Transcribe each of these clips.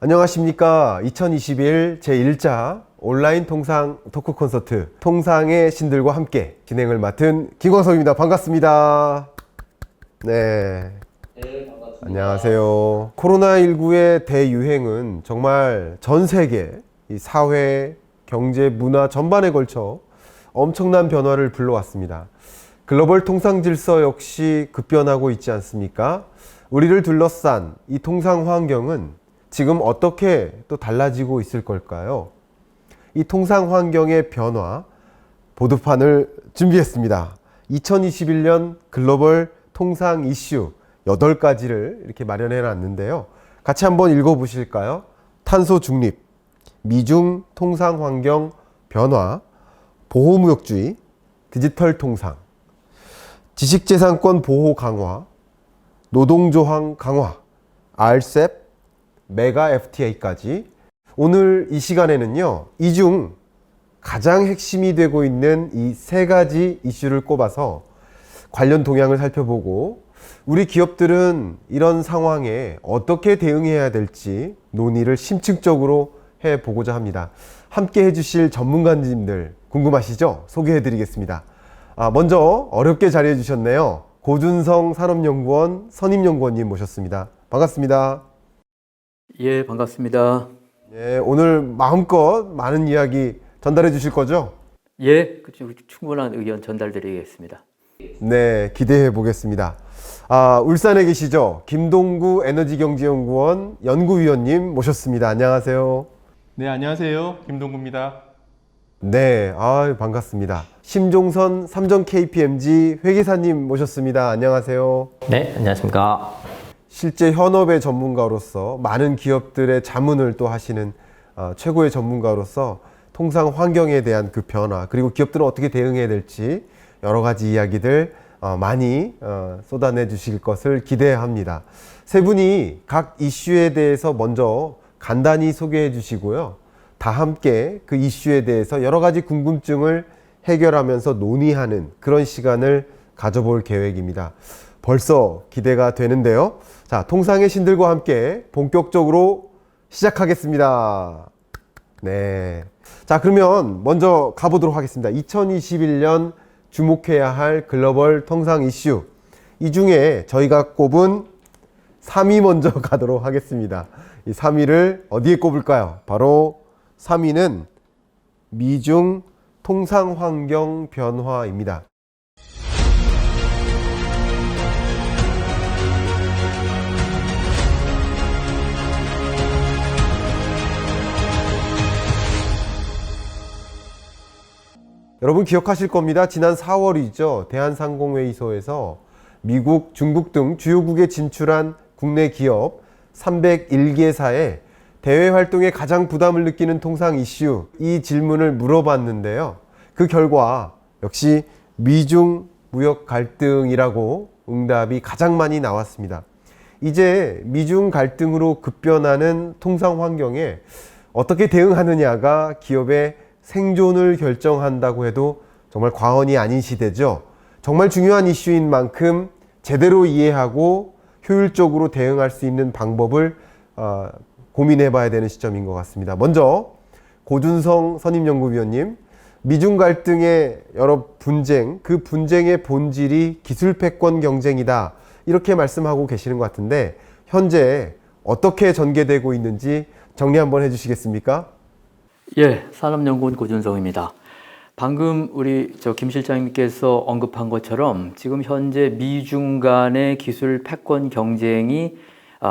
안녕하십니까. 2021 제1자 온라인 통상 토크 콘서트 통상의 신들과 함께 진행을 맡은 김광석입니다. 반갑습니다. 네. 반갑습니다. 안녕하세요. 코로나19의 대유행은 정말 전 세계 이 사회, 경제, 문화 전반에 걸쳐 엄청난 변화를 불러왔습니다. 글로벌 통상 질서 역시 급변하고 있지 않습니까? 우리를 둘러싼 이 통상 환경은 지금 어떻게 또 달라지고 있을 걸까요? 이 통상 환경의 변화 보도판을 준비했습니다. 2021년 글로벌 통상 이슈 8가지를 이렇게 마련해 놨는데요. 같이 한번 읽어 보실까요? 탄소 중립, 미중 통상 환경 변화, 보호무역주의, 디지털 통상, 지식재산권 보호 강화, 노동조항 강화, RCEP, 메가 FTA까지 오늘 이 시간에는요, 이 중 가장 핵심이 되고 있는 이 3가지 이슈를 꼽아서 관련 동향을 살펴보고 우리 기업들은 이런 상황에 어떻게 대응해야 될지 논의를 심층적으로 해보고자 합니다. 함께 해주실 전문가님들 궁금하시죠? 소개해드리겠습니다. 먼저 어렵게 자리해 주셨네요. 고준성 산업연구원 선임연구원님 모셨습니다. 반갑습니다. 예, 반갑습니다. 예, 오늘 마음껏 많은 이야기 전달해 주실 거죠? 예, 충분한 의견 전달드리겠습니다. 네, 기대해 보겠습니다. 울산에 계시죠? 김동구 에너지경제연구원 연구위원님 모셨습니다. 안녕하세요. 네, 안녕하세요. 김동구입니다. 네, 반갑습니다. 심종선 삼정 KPMG 회계사님 모셨습니다. 안녕하세요. 네, 안녕하십니까. 실제 현업의 전문가로서 많은 기업들의 자문을 또 하시는 최고의 전문가로서 통상 환경에 대한 그 변화, 그리고 기업들은 어떻게 대응해야 될지 여러 가지 이야기들 많이 쏟아내 주실 것을 기대합니다. 세 분이 각 이슈에 대해서 먼저 간단히 소개해 주시고요. 다 함께 그 이슈에 대해서 여러 가지 궁금증을 해결하면서 논의하는 그런 시간을 가져볼 계획입니다. 벌써 기대가 되는데요. 자, 통상의 신들과 함께 본격적으로 시작하겠습니다. 네. 자, 그러면 먼저 가보도록 하겠습니다. 2021년 주목해야 할 글로벌 통상 이슈. 이 중에 저희가 꼽은 3위 먼저 가도록 하겠습니다. 이 3위를 어디에 꼽을까요? 바로 3위는 미중 통상 환경 변화입니다. 여러분 기억하실 겁니다. 지난 4월이죠. 대한상공회의소에서 미국, 중국 등 주요국에 진출한 국내 기업 301개사에 대외 활동에 가장 부담을 느끼는 통상 이슈, 이 질문을 물어봤는데요. 그 결과 역시 미중 무역 갈등이라고 응답이 가장 많이 나왔습니다. 이제 미중 갈등으로 급변하는 통상 환경에 어떻게 대응하느냐가 기업의 생존을 결정한다고 해도 정말 과언이 아닌 시대죠. 정말 중요한 이슈인 만큼 제대로 이해하고 효율적으로 대응할 수 있는 방법을 고민해 봐야 되는 시점인 것 같습니다. 먼저 고준성 선임연구위원님, 미중 갈등의 여러 분쟁, 그 분쟁의 본질이 기술 패권 경쟁이다, 이렇게 말씀하고 계시는 것 같은데 현재 어떻게 전개되고 있는지 정리 한번 해주시겠습니까? 예, 산업연구원 고준성입니다. 방금 우리 김 실장님께서 언급한 것처럼 지금 현재 미중 간의 기술 패권 경쟁이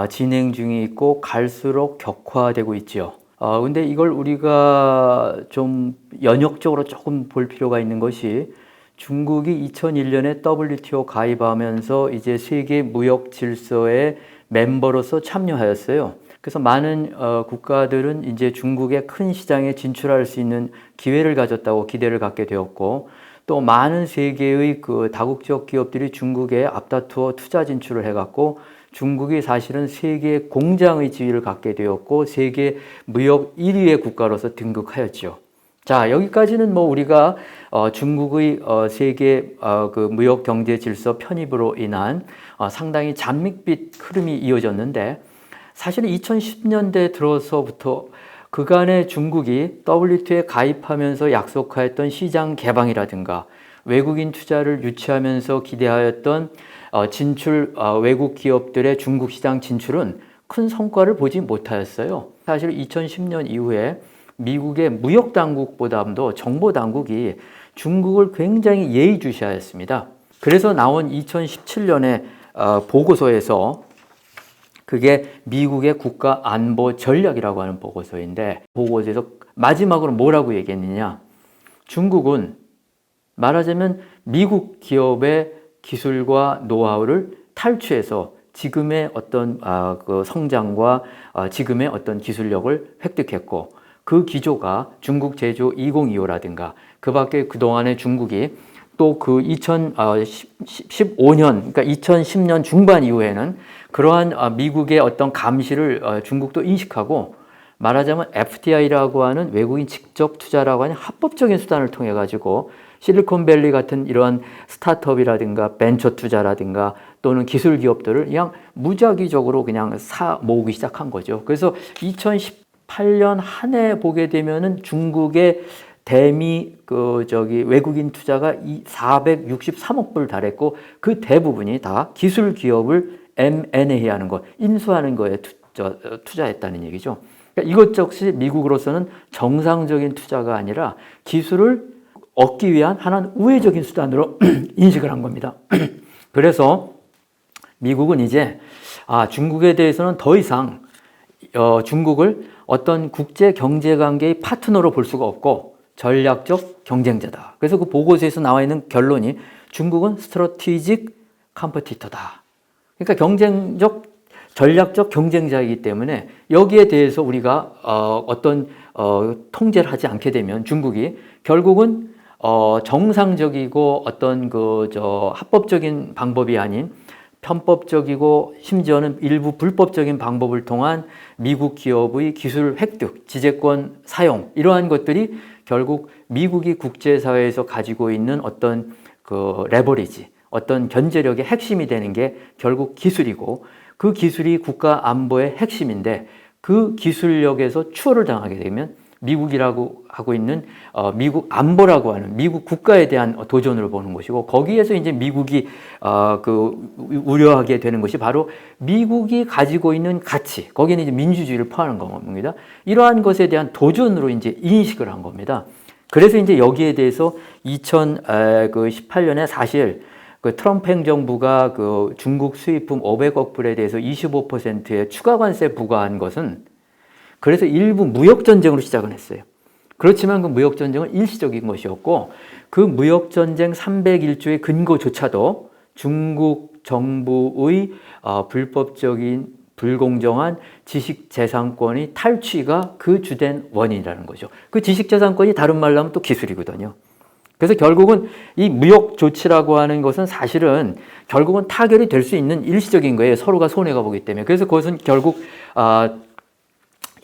진행 중에 있고 갈수록 격화되고 있죠. 근데 이걸 우리가 좀 연역적으로 조금 볼 필요가 있는 것이 중국이 2001년에 WTO 가입하면서 이제 세계 무역 질서의 멤버로서 참여하였어요. 그래서 많은 국가들은 이제 중국의 큰 시장에 진출할 수 있는 기회를 가졌다고 기대를 갖게 되었고, 또 많은 세계의 그 다국적 기업들이 중국에 앞다투어 투자 진출을 해갖고 중국이 사실은 세계 공장의 지위를 갖게 되었고 세계 무역 1위의 국가로서 등극하였죠. 자, 여기까지는 뭐 우리가 중국의 세계 그 무역 경제 질서 편입으로 인한 상당히 잔밋빛 흐름이 이어졌는데, 사실은 2010년대 들어서부터 그간의 중국이 WTO에 가입하면서 약속하였던 시장 개방이라든가 외국인 투자를 유치하면서 기대하였던 외국 기업들의 중국 시장 진출은 큰 성과를 보지 못하였어요. 사실 2010년 이후에 미국의 무역 당국보다도 정보 당국이 중국을 굉장히 예의주시하였습니다. 그래서 나온 2017년에 보고서에서 그게 미국의 국가 안보 전략이라고 하는 보고서인데 보고서에서 마지막으로 뭐라고 얘기했느냐? 중국은 말하자면 미국 기업의 기술과 노하우를 탈취해서 지금의 어떤 그 성장과 지금의 어떤 기술력을 획득했고 그 기조가 중국 제조 2025라든가 그 밖에 그동안에 중국이 또 그 2015년, 그러니까 2010년 중반 이후에는 그러한 미국의 어떤 감시를 중국도 인식하고 말하자면 FDI라고 하는 외국인 직접 투자라고 하는 합법적인 수단을 통해 가지고 실리콘밸리 같은 이러한 스타트업이라든가 벤처 투자라든가 또는 기술 기업들을 그냥 무작위적으로 그냥 모으기 시작한 거죠. 그래서 2018년 한 해 보게 되면은 중국의 대미 외국인 투자가 463억 불 달했고 그 대부분이 다 기술 기업을 M&A 하는 것, 인수하는 거에 투자했다는 얘기죠. 그러니까 이것 역시 미국으로서는 정상적인 투자가 아니라 기술을 얻기 위한 하나는 우회적인 수단으로 인식을 한 겁니다. 그래서 미국은 이제 중국에 대해서는 더 이상 중국을 어떤 국제 경제 관계의 파트너로 볼 수가 없고 전략적 경쟁자다. 그래서 그 보고서에서 나와 있는 결론이 중국은 스트래티직 컴피티터다. 그러니까 전략적 경쟁자이기 때문에 여기에 대해서 우리가 통제를 하지 않게 되면 중국이 결국은 정상적이고 어떤 합법적인 방법이 아닌 편법적이고 심지어는 일부 불법적인 방법을 통한 미국 기업의 기술 획득, 지재권 사용 이러한 것들이 결국 미국이 국제사회에서 가지고 있는 어떤 레버리지, 어떤 견제력의 핵심이 되는 게 결국 기술이고 그 기술이 국가 안보의 핵심인데 그 기술력에서 추월을 당하게 되면 미국이라고 하고 있는 미국 안보라고 하는 미국 국가에 대한 도전으로 보는 것이고 거기에서 이제 미국이 우려하게 되는 것이 바로 미국이 가지고 있는 가치 거기는 이제 민주주의를 포함하는 겁니다. 이러한 것에 대한 도전으로 이제 인식을 한 겁니다. 그래서 이제 여기에 대해서 2018년에 사실 그 트럼프 행정부가 그 중국 수입품 500억 불에 대해서 25%의 추가 관세 부과한 것은 그래서 일부 무역전쟁으로 시작을 했어요. 그렇지만 그 무역전쟁은 일시적인 것이었고 그 무역전쟁 301조의 근거조차도 중국 정부의 불법적인 불공정한 지식재산권의 탈취가 그 주된 원인이라는 거죠. 그 지식재산권이 다른 말로 하면 또 기술이거든요. 그래서 결국은 이 무역 조치라고 하는 것은 사실은 결국은 타결이 될 수 있는 일시적인 거예요. 서로가 손해가 보기 때문에. 그래서 그것은 결국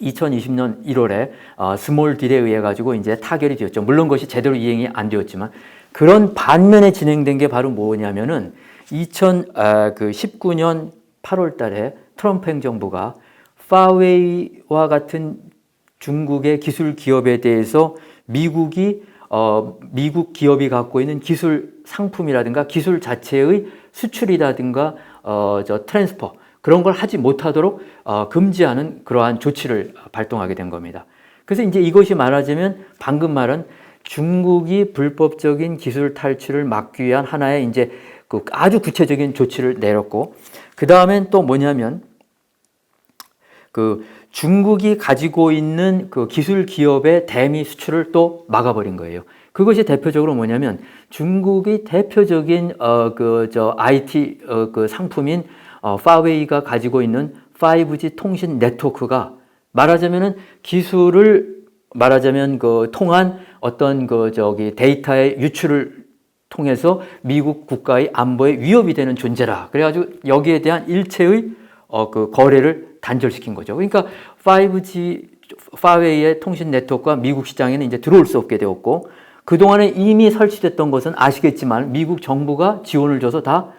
2020년 1월에 스몰 딜에 의해 가지고 이제 타결이 되었죠. 물론 그것이 제대로 이행이 안 되었지만 그런 반면에 진행된 게 바로 뭐냐면은 2019년 8월 달에 트럼프 행정부가 파웨이와 같은 중국의 기술 기업에 대해서 미국 기업이 갖고 있는 기술 상품이라든가 기술 자체의 수출이라든가 트랜스퍼 그런 걸 하지 못하도록 금지하는 그러한 조치를 발동하게 된 겁니다. 그래서 이제 이것이 말하자면 방금 말한 중국이 불법적인 기술 탈취를 막기 위한 하나의 이제 그 아주 구체적인 조치를 내렸고 그 다음엔 또 뭐냐면 그 중국이 가지고 있는 그 기술 기업의 대미 수출을 또 막아버린 거예요. 그것이 대표적으로 뭐냐면 중국의 대표적인 IT 그 상품인 파웨이가 가지고 있는 5G 통신 네트워크가 말하자면은 기술을 통한 어떤 데이터의 유출을 통해서 미국 국가의 안보에 위협이 되는 존재라. 그래가지고 여기에 대한 일체의 거래를 단절시킨 거죠. 그러니까 5G 파웨이의 통신 네트워크가 미국 시장에는 이제 들어올 수 없게 되었고 그동안에 이미 설치됐던 것은 아시겠지만 미국 정부가 지원을 줘서 다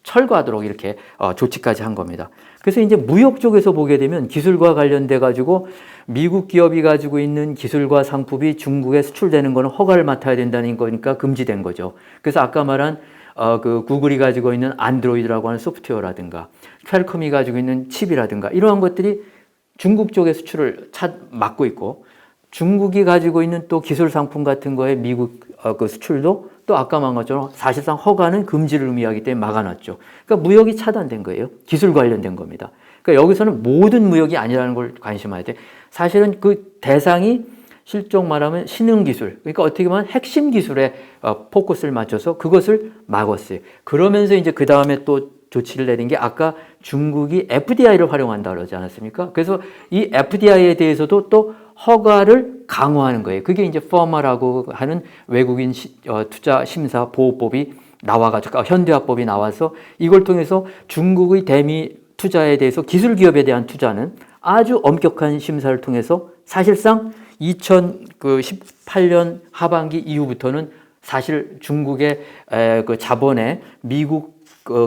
철거하도록 이렇게 조치까지 한 겁니다. 그래서 이제 무역 쪽에서 보게 되면 기술과 관련돼 가지고 미국 기업이 가지고 있는 기술과 상품이 중국에 수출되는 거는 허가를 맡아야 된다는 거니까 금지된 거죠. 그래서 아까 말한 그 구글이 가지고 있는 안드로이드라고 하는 소프트웨어라든가 퀄컴이 가지고 있는 칩이라든가 이러한 것들이 중국 쪽의 수출을 막고 있고, 중국이 가지고 있는 또 기술 상품 같은 거에 미국 그 수출도 또 아까 말한 것처럼 사실상 허가는 금지를 의미하기 때문에 막아놨죠. 그러니까 무역이 차단된 거예요. 기술 관련된 겁니다. 그러니까 여기서는 모든 무역이 아니라는 걸 관심해야 돼. 사실은 그 대상이 실종 말하면 신흥 기술, 그러니까 어떻게 보면 핵심 기술에 포커스를 맞춰서 그것을 막았어요. 그러면서 이제 그 다음에 또 조치를 내린 게 아까 중국이 FDI를 활용한다 그러지 않았습니까? 그래서 이 FDI에 대해서도 또 허가를 강화하는 거예요. 그게 이제 퍼마라고 하는 외국인 투자 심사 보호법이 나와가지고 현대화법이 나와서 이걸 통해서 중국의 대미 투자에 대해서 기술 기업에 대한 투자는 아주 엄격한 심사를 통해서 사실상 2018년 하반기 이후부터는 사실 중국의 그 자본에 미국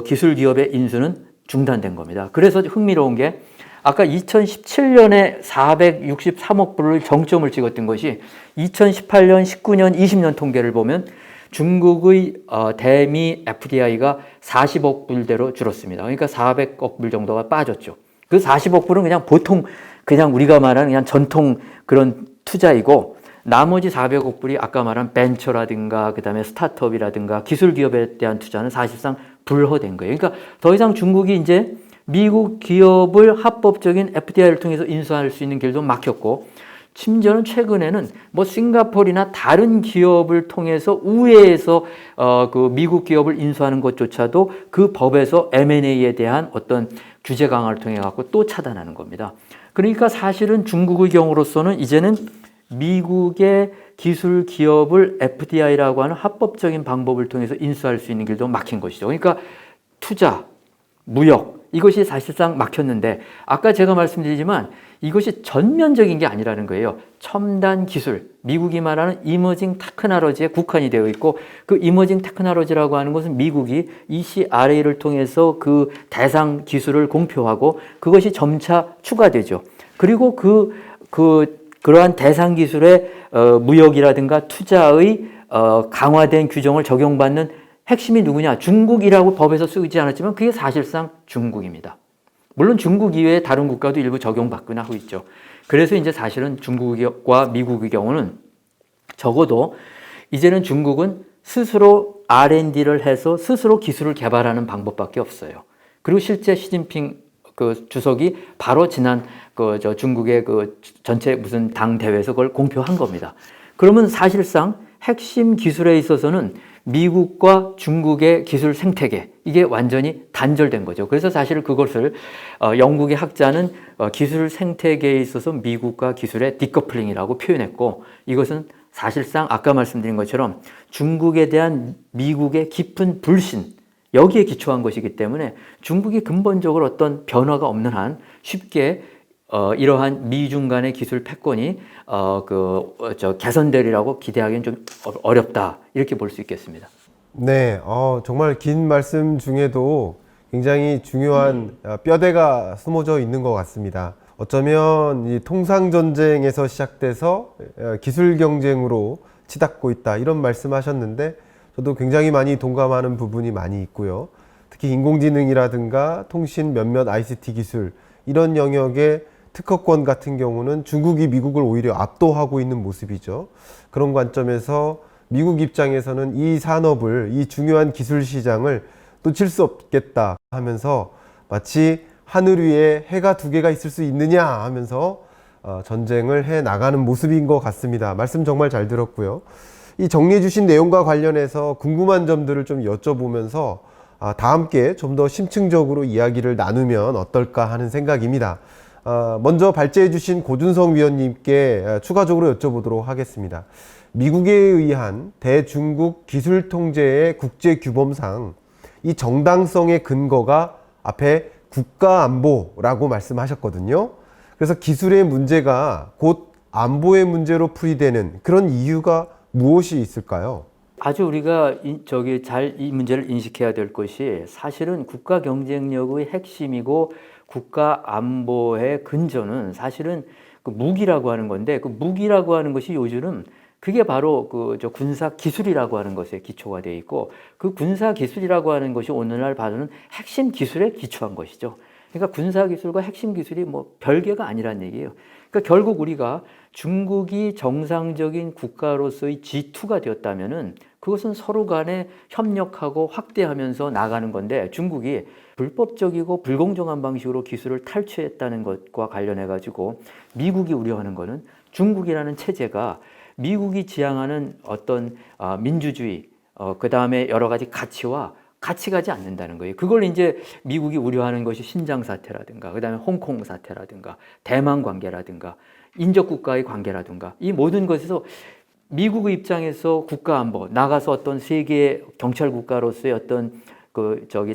기술 기업의 인수는 중단된 겁니다. 그래서 흥미로운 게 아까 2017년에 463억 불을 정점을 찍었던 것이 2018년, 19년, 20년 통계를 보면 중국의 대미 FDI가 40억 불대로 줄었습니다. 그러니까 400억 불 정도가 빠졌죠. 그 40억 불은 그냥 보통 그냥 우리가 말하는 그냥 전통 그런 투자이고, 나머지 400억 불이 아까 말한 벤처라든가 그다음에 스타트업이라든가 기술 기업에 대한 투자는 사실상 불허된 거예요. 그러니까 더 이상 중국이 이제 미국 기업을 합법적인 FDI를 통해서 인수할 수 있는 길도 막혔고, 심지어는 최근에는 뭐 싱가포르나 다른 기업을 통해서 우회해서 그 미국 기업을 인수하는 것조차도 그 법에서 M&A에 대한 어떤 규제 강화를 통해 갖고 또 차단하는 겁니다. 그러니까 사실은 중국의 경우로서는 이제는 미국의 기술 기업을 FDI라고 하는 합법적인 방법을 통해서 인수할 수 있는 길도 막힌 것이죠. 그러니까 투자, 무역, 이것이 사실상 막혔는데 아까 제가 말씀드리지만 이것이 전면적인 게 아니라는 거예요. 첨단 기술, 미국이 말하는 이머징 테크놀로지에 국한이 되어 있고, 그 이머징 테크놀로지라고 하는 것은 미국이 ECRA를 통해서 그 대상 기술을 공표하고 그것이 점차 추가되죠. 그리고 그러한 대상 기술의 무역이라든가 투자의 강화된 규정을 적용받는 핵심이 누구냐? 중국이라고 법에서 쓰지 않았지만 그게 사실상 중국입니다. 물론 중국 이외에 다른 국가도 일부 적용받거나 하고 있죠. 그래서 이제 사실은 중국과 미국의 경우는 적어도 이제는 중국은 스스로 R&D를 해서 스스로 기술을 개발하는 방법밖에 없어요. 그리고 실제 시진핑 그 주석이 바로 지난 중국의 그 전체 무슨 당 대회에서 그걸 공표한 겁니다. 그러면 사실상 핵심 기술에 있어서는 미국과 중국의 기술 생태계, 이게 완전히 단절된 거죠. 그래서 사실 그것을 영국의 학자는 기술 생태계에 있어서 미국과 기술의 디커플링이라고 표현했고, 이것은 사실상 아까 말씀드린 것처럼 중국에 대한 미국의 깊은 불신, 여기에 기초한 것이기 때문에 중국이 근본적으로 어떤 변화가 없는 한 쉽게 이러한 미중 간의 기술 패권이 개선되리라고 기대하기는 좀 어렵다, 이렇게 볼 수 있겠습니다. 네, 정말 긴 말씀 중에도 굉장히 중요한 뼈대가 숨어져 있는 것 같습니다. 어쩌면 이 통상 전쟁에서 시작돼서 기술 경쟁으로 치닫고 있다, 이런 말씀하셨는데 저도 굉장히 많이 동감하는 부분이 많이 있고요. 특히 인공지능이라든가 통신 몇몇 ICT 기술, 이런 영역의 특허권 같은 경우는 중국이 미국을 오히려 압도하고 있는 모습이죠. 그런 관점에서 미국 입장에서는 이 산업을, 이 중요한 기술 시장을 놓칠 수 없겠다 하면서 마치 하늘 위에 해가 두 개가 있을 수 있느냐 하면서 전쟁을 해 나가는 모습인 것 같습니다. 말씀 정말 잘 들었고요. 이 정리해 주신 내용과 관련해서 궁금한 점들을 좀 여쭤보면서 다 함께 좀 더 심층적으로 이야기를 나누면 어떨까 하는 생각입니다. 먼저 발제해 주신 고준성 위원님께 추가적으로 여쭤보도록 하겠습니다. 미국에 의한 대중국 기술 통제의 국제 규범상 이 정당성의 근거가 앞에 국가안보라고 말씀하셨거든요. 그래서 기술의 문제가 곧 안보의 문제로 풀이되는 그런 이유가 무엇이 있을까요? 아주 우리가 잘 이 문제를 인식해야 될 것이 사실은 국가 경쟁력의 핵심이고 국가 안보의 근저는 사실은 그 무기라고 하는 건데 그 무기라고 하는 것이 요즘은 그게 바로 군사 기술이라고 하는 것에 기초가 되어 있고 그 군사 기술이라고 하는 것이 오늘날 바로는 핵심 기술에 기초한 것이죠. 그러니까 군사 기술과 핵심 기술이 뭐 별개가 아니란 얘기예요. 그러니까 결국 우리가 중국이 정상적인 국가로서의 G2가 되었다면은 그것은 서로 간에 협력하고 확대하면서 나가는 건데 중국이 불법적이고 불공정한 방식으로 기술을 탈취했다는 것과 관련해 가지고 미국이 우려하는 것은 중국이라는 체제가 미국이 지향하는 어떤 민주주의, 그 다음에 여러 가지 가치와 같이 가지 않는다는 거예요. 그걸 이제 미국이 우려하는 것이 신장 사태라든가, 그 다음에 홍콩 사태라든가, 대만 관계라든가, 인접국가의 관계라든가, 이 모든 것에서 미국의 입장에서 국가 안보, 나가서 어떤 세계 경찰 국가로서의 어떤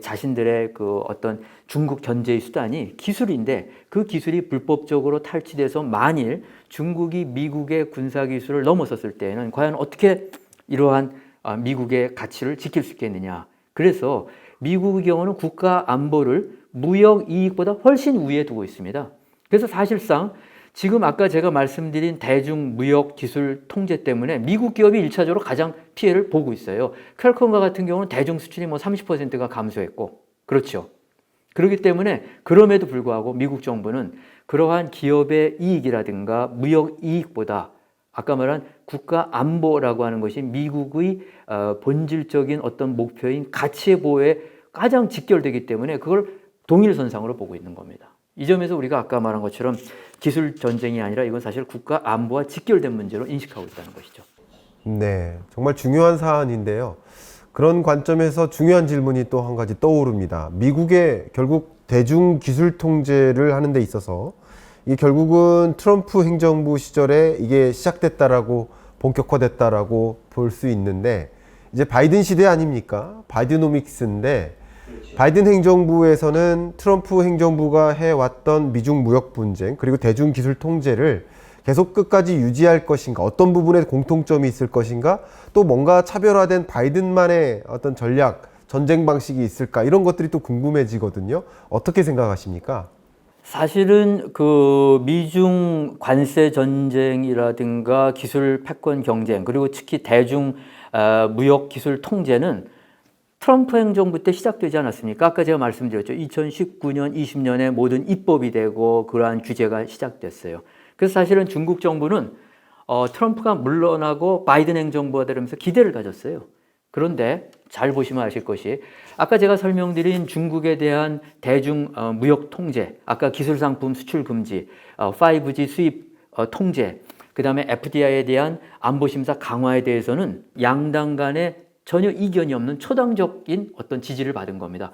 자신들의 어떤 중국 견제의 수단이 기술인데 그 기술이 불법적으로 탈취돼서 만일 중국이 미국의 군사 기술을 넘어섰을 때에는 과연 어떻게 이러한 미국의 가치를 지킬 수 있겠느냐. 그래서 미국의 경우는 국가 안보를 무역 이익보다 훨씬 위에 두고 있습니다. 그래서 사실상 지금 아까 제가 말씀드린 대중 무역 기술 통제 때문에 미국 기업이 1차적으로 가장 피해를 보고 있어요. 퀄컴과 같은 경우는 대중 수출이 30%가 감소했고, 그렇죠. 그렇기 때문에 그럼에도 불구하고 미국 정부는 그러한 기업의 이익이라든가 무역 이익보다 아까 말한 국가 안보라고 하는 것이 미국의 본질적인 어떤 목표인 가치의 보호에 가장 직결되기 때문에 그걸 동일선상으로 보고 있는 겁니다. 이 점에서 우리가 아까 말한 것처럼 기술 전쟁이 아니라 이건 사실 국가 안보와 직결된 문제로 인식하고 있다는 것이죠. 네, 정말 중요한 사안인데요. 그런 관점에서 중요한 질문이 또 한 가지 떠오릅니다. 미국의 결국 대중 기술 통제를 하는 데 있어서 이게 결국은 트럼프 행정부 시절에 이게 시작됐다라고 본격화됐다라고 볼 수 있는데 이제 바이든 시대 아닙니까? 바이드노믹스인데 바이든 행정부에서는 트럼프 행정부가 해왔던 미중 무역 분쟁 그리고 대중 기술 통제를 계속 끝까지 유지할 것인가, 어떤 부분에 공통점이 있을 것인가, 또 뭔가 차별화된 바이든만의 어떤 전략, 전쟁 방식이 있을까, 이런 것들이 또 궁금해지거든요. 어떻게 생각하십니까? 사실은 미중 관세 전쟁이라든가 기술 패권 경쟁 그리고 특히 대중 무역 기술 통제는 트럼프 행정부 때 시작되지 않았습니까? 아까 제가 말씀드렸죠. 2019년, 20년에 모든 입법이 되고 그러한 규제가 시작됐어요. 그래서 사실은 중국 정부는 트럼프가 물러나고 바이든 행정부가 되면서 기대를 가졌어요. 그런데 잘 보시면 아실 것이 아까 제가 설명드린 중국에 대한 대중 무역 통제, 아까 기술 상품 수출 금지, 5G 수입 통제, 그 다음에 FDI에 대한 안보 심사 강화에 대해서는 양당 간에 전혀 이견이 없는 초당적인 어떤 지지를 받은 겁니다.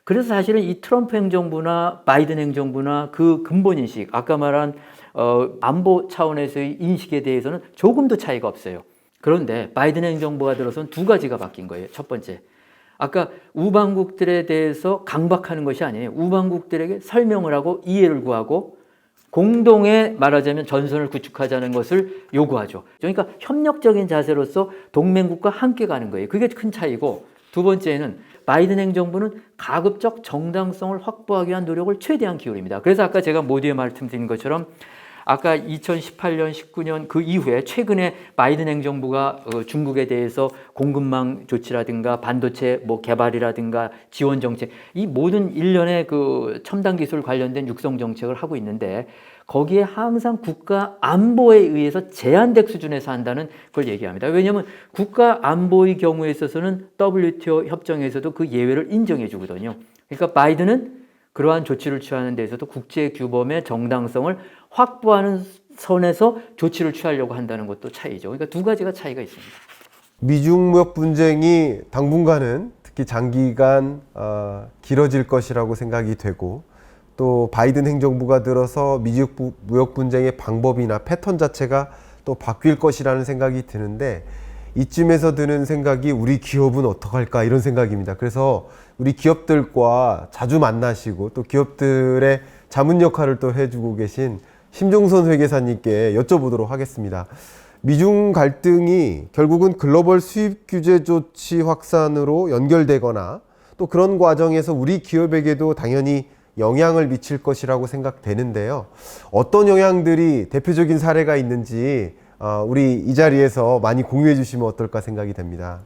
그래서 사실은 이 트럼프 행정부나 바이든 행정부나 그 근본인식, 아까 말한 안보 차원에서의 인식에 대해서는 조금도 차이가 없어요. 그런데 바이든 행정부가 들어서는 두 가지가 바뀐 거예요. 첫 번째, 아까 우방국들에 대해서 강박하는 것이 아니에요. 우방국들에게 설명을 하고 이해를 구하고 공동의 말하자면 전선을 구축하자는 것을 요구하죠. 그러니까 협력적인 자세로서 동맹국과 함께 가는 거예요. 그게 큰 차이고, 두 번째는 바이든 행정부는 가급적 정당성을 확보하기 위한 노력을 최대한 기울입니다. 그래서 아까 제가 모두에 말씀드린 것처럼 아까 2018년, 19년 그 이후에 최근에 바이든 행정부가 중국에 대해서 공급망 조치라든가 반도체 개발이라든가 지원 정책, 이 모든 일련의 첨단 기술 관련된 육성 정책을 하고 있는데 거기에 항상 국가 안보에 의해서 제한된 수준에서 한다는 걸 얘기합니다. 왜냐하면 국가 안보의 경우에 있어서는 WTO 협정에서도 그 예외를 인정해 주거든요. 그러니까 바이든은 그러한 조치를 취하는 데에서도 국제 규범의 정당성을 확보하는 선에서 조치를 취하려고 한다는 것도 차이죠. 그러니까 두 가지가 차이가 있습니다. 미중 무역 분쟁이 당분간은 특히 장기간 길어질 것이라고 생각이 되고, 또 바이든 행정부가 들어서 미중 무역 분쟁의 방법이나 패턴 자체가 또 바뀔 것이라는 생각이 드는데, 이쯤에서 드는 생각이 우리 기업은 어떡할까, 이런 생각입니다. 그래서 우리 기업들과 자주 만나시고 또 기업들의 자문 역할을 또 해주고 계신 심종선 회계사님께 여쭤보도록 하겠습니다. 미중 갈등이 결국은 글로벌 수입 규제 조치 확산으로 연결되거나 또 그런 과정에서 우리 기업에게도 당연히 영향을 미칠 것이라고 생각되는데요. 어떤 영향들이 대표적인 사례가 있는지 우리 이 자리에서 많이 공유해 주시면 어떨까 생각이 됩니다.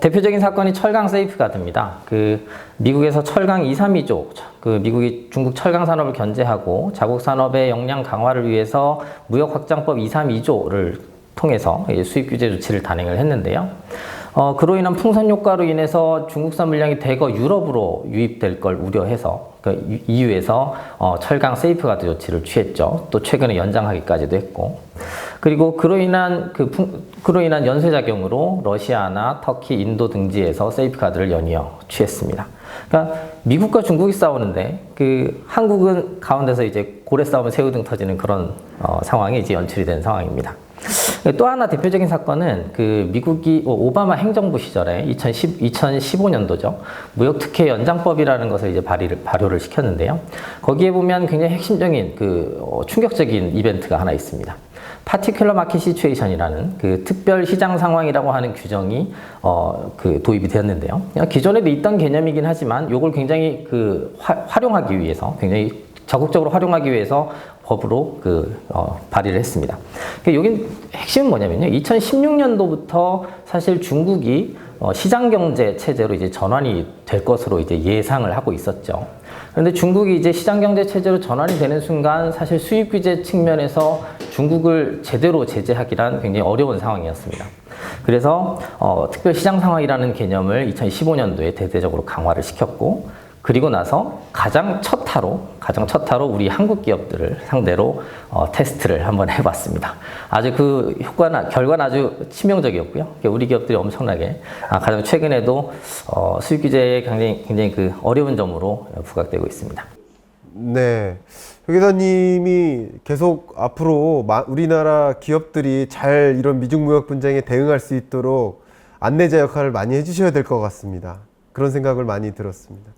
대표적인 사건이 철강 세이프가드입니다. 미국에서 철강 232조, 미국이 중국 철강 산업을 견제하고 자국 산업의 역량 강화를 위해서 무역 확장법 232조를 통해서 수입 규제 조치를 단행을 했는데요. 그로 인한 풍선 효과로 인해서 중국산 물량이 대거 유럽으로 유입될 걸 우려해서 EU에서 철강 세이프가드 조치를 취했죠. 또 최근에 연장하기까지도 했고, 그리고 그로 인한 연쇄작용으로 러시아나 터키, 인도 등지에서 세이프가드를 연이어 취했습니다. 그러니까 미국과 중국이 싸우는데 한국은 가운데서 이제 고래 싸움에 새우등 터지는 그런 상황이 이제 연출이 된 상황입니다. 또 하나 대표적인 사건은 미국이 오바마 행정부 시절에 2015년도죠. 무역특혜 연장법이라는 것을 이제 발효를 시켰는데요. 거기에 보면 굉장히 핵심적인 충격적인 이벤트가 하나 있습니다. 파티큘러 마켓 시츄에이션이라는 특별 시장 상황이라고 하는 규정이 도입이 되었는데요. 기존에도 있던 개념이긴 하지만 이걸 굉장히 활용하기 위해서 굉장히 적극적으로 활용하기 위해서 법으로 발의를 했습니다. 여긴 핵심은 뭐냐면요. 2016년도부터 사실 중국이 시장 경제 체제로 이제 전환이 될 것으로 이제 예상을 하고 있었죠. 그런데 중국이 이제 시장 경제 체제로 전환이 되는 순간 사실 수입 규제 측면에서 중국을 제대로 제재하기란 굉장히 어려운 상황이었습니다. 그래서 특별 시장 상황이라는 개념을 2015년도에 대대적으로 강화를 시켰고, 그리고 나서 가장 첫 타로 우리 한국 기업들을 상대로 테스트를 한번 해봤습니다. 아주 결과는 아주 치명적이었고요. 우리 기업들이 엄청나게 가장 최근에도 수입 규제에 굉장히 어려운 점으로 부각되고 있습니다. 네, 회 계사님이 계속 앞으로 우리나라 기업들이 잘 이런 미중 무역 분쟁에 대응할 수 있도록 안내자 역할을 많이 해주셔야 될 것 같습니다. 그런 생각을 많이 들었습니다.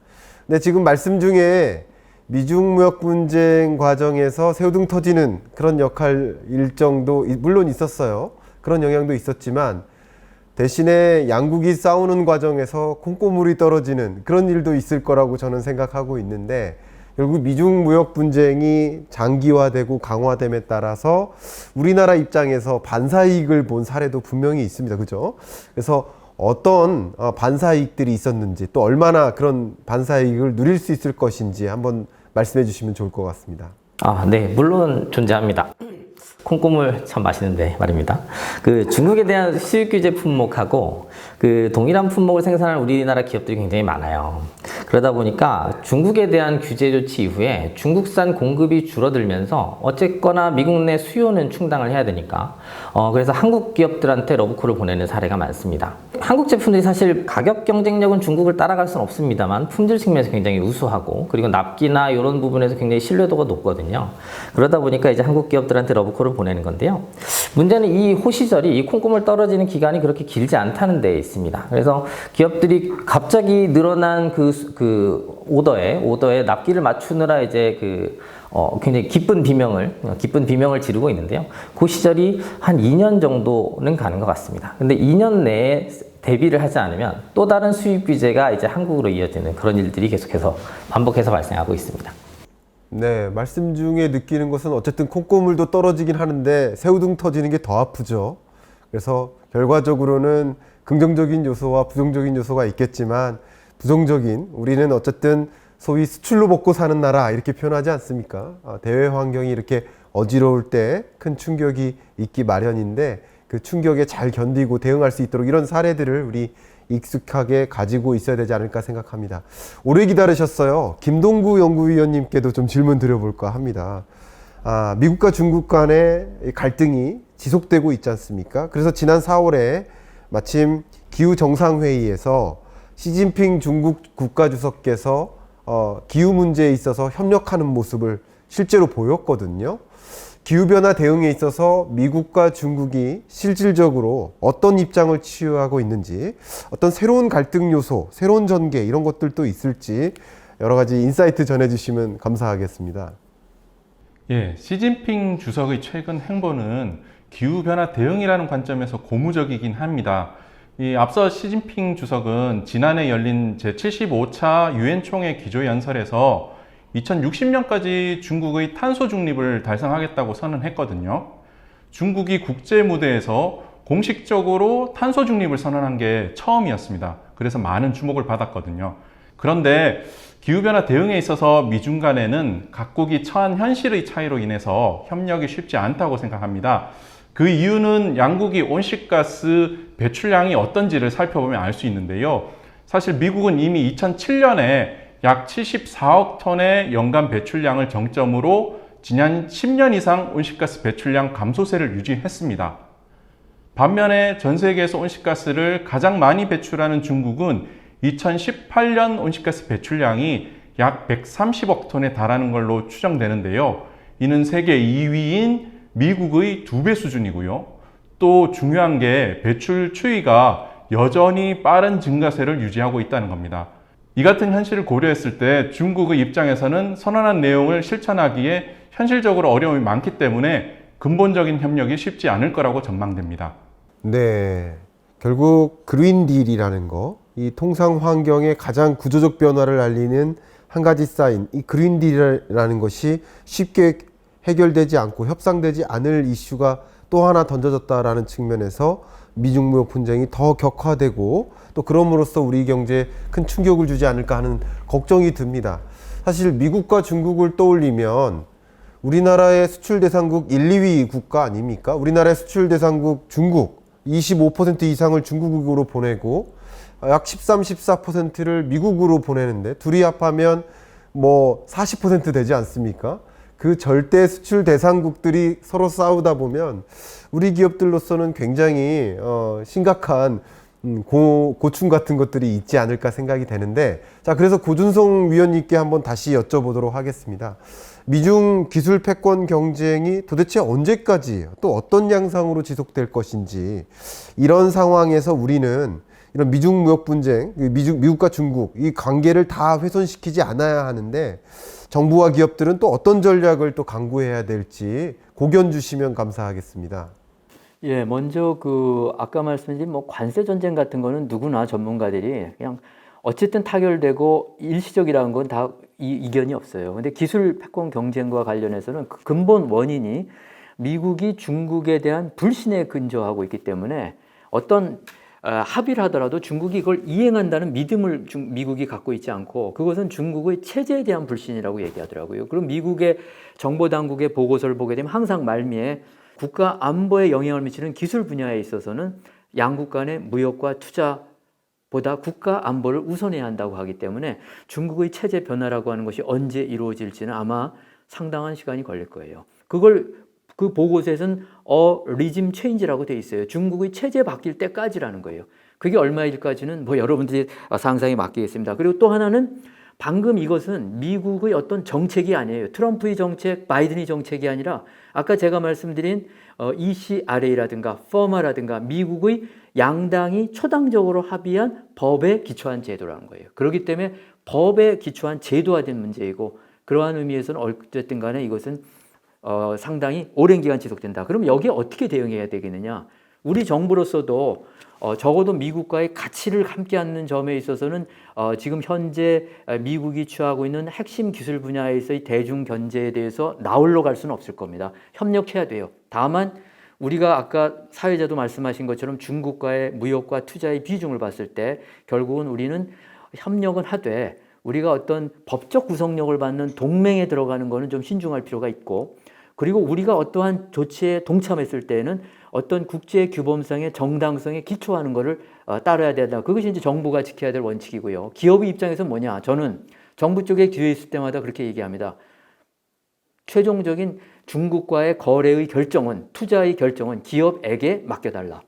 근데 지금 말씀 중에 미중 무역 분쟁 과정에서 새우등 터지는 그런 역할 일정도 물론 있었어요. 그런 영향도 있었지만 대신에 양국이 싸우는 과정에서 콩고물이 떨어지는 그런 일도 있을 거라고 저는 생각하고 있는데, 결국 미중 무역 분쟁이 장기화되고 강화됨에 따라서 우리나라 입장에서 반사이익을 본 사례도 분명히 있습니다. 그죠? 그래서 어떤 반사이익들이 있었는지, 또 얼마나 그런 반사이익을 누릴 수 있을 것인지 한번 말씀해 주시면 좋을 것 같습니다. 네, 물론 존재합니다. 콩고물 참 맛있는데 말입니다. 중국에 대한 수입 규제 품목하고 동일한 품목을 생산하는 우리나라 기업들이 굉장히 많아요. 그러다 보니까 중국에 대한 규제 조치 이후에 중국산 공급이 줄어들면서 어쨌거나 미국 내 수요는 충당을 해야 되니까 그래서 한국 기업들한테 러브콜을 보내는 사례가 많습니다. 한국 제품들이 사실 가격 경쟁력은 중국을 따라갈 수는 없습니다만 품질 측면에서 굉장히 우수하고, 그리고 납기나 이런 부분에서 굉장히 신뢰도가 높거든요. 그러다 보니까 이제 한국 기업들한테 러브콜을 보내는 건데요. 문제는 이 호시절이, 이 콩고물 떨어지는 기간이 그렇게 길지 않다는 데에 있습니다. 그래서 기업들이 갑자기 늘어난 오더에 납기를 맞추느라 이제 굉장히 기쁜 비명을 지르고 있는데요. 그 시절이 한 2년 정도는 가는 것 같습니다. 근데 2년 내에 대비를 하지 않으면 또 다른 수입 규제가 이제 한국으로 이어지는 그런 일들이 계속해서 반복해서 발생하고 있습니다. 네, 말씀 중에 느끼는 것은 어쨌든 콩고물도 떨어지긴 하는데 새우등 터지는 게 더 아프죠. 그래서 결과적으로는 긍정적인 요소와 부정적인 요소가 있겠지만, 부정적인, 우리는 어쨌든 소위 수출로 먹고 사는 나라 이렇게 표현하지 않습니까? 대외 환경이 이렇게 어지러울 때 큰 충격이 있기 마련인데, 그 충격에 잘 견디고 대응할 수 있도록 이런 사례들을 우리 익숙하게 가지고 있어야 되지 않을까 생각합니다. 오래 기다리셨어요. 김동구 연구위원님께도 좀 질문 드려볼까 합니다. 미국과 중국 간의 갈등이 지속되고 있지 않습니까? 그래서 지난 4월에 마침 기후정상회의에서 시진핑 중국 국가주석께서 기후 문제에 있어서 협력하는 모습을 실제로 보였거든요. 기후변화 대응에 있어서 미국과 중국이 실질적으로 어떤 입장을 취하고 있는지, 어떤 새로운 갈등 요소, 새로운 전개 이런 것들도 있을지 여러 가지 인사이트 전해주시면 감사하겠습니다. 시진핑 주석의 최근 행보는 기후변화 대응이라는 관점에서 고무적이긴 합니다. 앞서 시진핑 주석은 지난해 열린 제75차 유엔 총회 기조연설에서 2060년까지 중국의 탄소 중립을 달성하겠다고 선언했거든요. 중국이 국제 무대에서 공식적으로 탄소 중립을 선언한 게 처음이었습니다. 그래서 많은 주목을 받았거든요. 그런데 기후변화 대응에 있어서 미중 간에는 각국이 처한 현실의 차이로 인해서 협력이 쉽지 않다고 생각합니다. 그 이유는 양국이 온실가스 배출량이 어떤지를 살펴보면 알 수 있는데요. 사실 미국은 이미 2007년에 약 74억 톤의 연간 배출량을 정점으로 지난 10년 이상 온실가스 배출량 감소세를 유지했습니다. 반면에 전 세계에서 온실가스를 가장 많이 배출하는 중국은 2018년 온실가스 배출량이 약 130억 톤에 달하는 걸로 추정되는데요. 이는 세계 2위인 미국의 2배 수준이고요. 또 중요한 게 배출 추이가 여전히 빠른 증가세를 유지하고 있다는 겁니다. 이 같은 현실을 고려했을 때 중국의 입장에서는 선언한 내용을 실천하기에 현실적으로 어려움이 많기 때문에 근본적인 협력이 쉽지 않을 거라고 전망됩니다. 네. 결국 그린딜이라는 거, 이 통상 환경의 가장 구조적 변화를 알리는 한 가지 사인, 이 그린딜이라는 것이 쉽게 해결되지 않고 협상되지 않을 이슈가 또 하나 던져졌다라는 측면에서 미중 무역 분쟁이 더 격화되고 또 그럼으로써 우리 경제에 큰 충격을 주지 않을까 하는 걱정이 듭니다. 사실 미국과 중국을 떠올리면 우리나라의 수출 대상국 1, 2위 국가 아닙니까? 우리나라의 수출 대상국 중국 25% 이상을 중국으로 보내고 약 13, 14%를 미국으로 보내는데 둘이 합하면 뭐 40% 되지 않습니까? 그 절대 수출 대상국들이 서로 싸우다 보면 우리 기업들로서는 굉장히 심각한 고충 같은 것들이 있지 않을까 생각이 되는데, 자, 그래서 고준성 위원님께 한번 다시 여쭤보도록 하겠습니다. 미중 기술 패권 경쟁이 도대체 언제까지 또 어떤 양상으로 지속될 것인지, 이런 상황에서 우리는 이런 미중 무역 분쟁, 미국과 중국 이 관계를 다 훼손시키지 않아야 하는데 정부와 기업들은 또 어떤 전략을 또 강구해야 될지 고견 주시면 감사하겠습니다. 예, 먼저 아까 말씀드린 관세 전쟁 같은 거는 누구나 전문가들이 그냥 어쨌든 타결되고 일시적이라는 건 다 이견이 없어요. 근데 기술 패권 경쟁과 관련해서는 그 근본 원인이 미국이 중국에 대한 불신에 근저하고 있기 때문에 어떤 합의를 하더라도 중국이 이걸 이행한다는 믿음을 미국이 갖고 있지 않고, 그것은 중국의 체제에 대한 불신이라고 얘기하더라고요. 그럼 미국의 정보당국의 보고서를 보게 되면 항상 말미에 국가 안보에 영향을 미치는 기술 분야에 있어서는 양국 간의 무역과 투자보다 국가 안보를 우선해야 한다고 하기 때문에 중국의 체제 변화라고 하는 것이 언제 이루어질지는 아마 상당한 시간이 걸릴 거예요. 그 보고서에서는 regime change라고 돼 있어요. 중국의 체제 바뀔 때까지라는 거예요. 그게 얼마일까지는 여러분들이 상상에 맡기겠습니다. 그리고 또 하나는 방금 이것은 미국의 어떤 정책이 아니에요. 트럼프의 정책, 바이든의 정책이 아니라 아까 제가 말씀드린 ECRA라든가 FOMA라든가 미국의 양당이 초당적으로 합의한 법에 기초한 제도라는 거예요. 그렇기 때문에 법에 기초한 제도화된 문제이고, 그러한 의미에서는 어쨌든 간에 이것은 상당히 오랜 기간 지속된다. 그럼 여기에 어떻게 대응해야 되겠느냐? 우리 정부로서도 적어도 미국과의 가치를 함께 하는 점에 있어서는 지금 현재 미국이 취하고 있는 핵심 기술 분야에서의 대중 견제에 대해서 나홀로 갈 수는 없을 겁니다. 협력해야 돼요. 다만 우리가 아까 사회자도 말씀하신 것처럼 중국과의 무역과 투자의 비중을 봤을 때 결국은 우리는 협력은 하되 우리가 어떤 법적 구속력을 받는 동맹에 들어가는 것은 좀 신중할 필요가 있고, 그리고 우리가 어떠한 조치에 동참했을 때에는 어떤 국제 규범성의 정당성에 기초하는 것을 따라야 된다. 그것이 이제 정부가 지켜야 될 원칙이고요. 기업의 입장에서 뭐냐? 저는 정부 쪽에 기회 있을 때마다 그렇게 얘기합니다. 최종적인 중국과의 거래의 결정은, 투자의 결정은 기업에게 맡겨달라.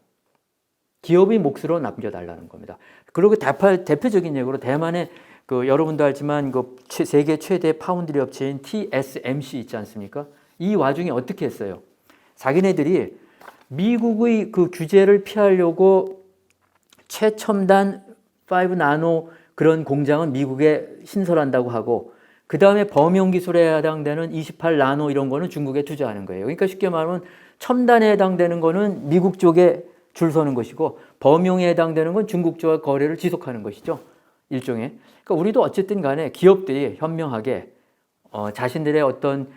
기업의 몫으로 남겨달라는 겁니다. 그리고 대표적인 예로 대만의 여러분도 알지만 세계 최대 파운드리 업체인 TSMC 있지 않습니까? 이 와중에 어떻게 했어요? 자기네들이 미국의 그 규제를 피하려고 최첨단 5나노 그런 공장은 미국에 신설한다고 하고, 그 다음에 범용 기술에 해당되는 28나노 이런 거는 중국에 투자하는 거예요. 그러니까 쉽게 말하면 첨단에 해당되는 거는 미국 쪽에 줄 서는 것이고 범용에 해당되는 건 중국 쪽과 거래를 지속하는 것이죠. 일종의. 그러니까 우리도 어쨌든 간에 기업들이 현명하게 자신들의 어떤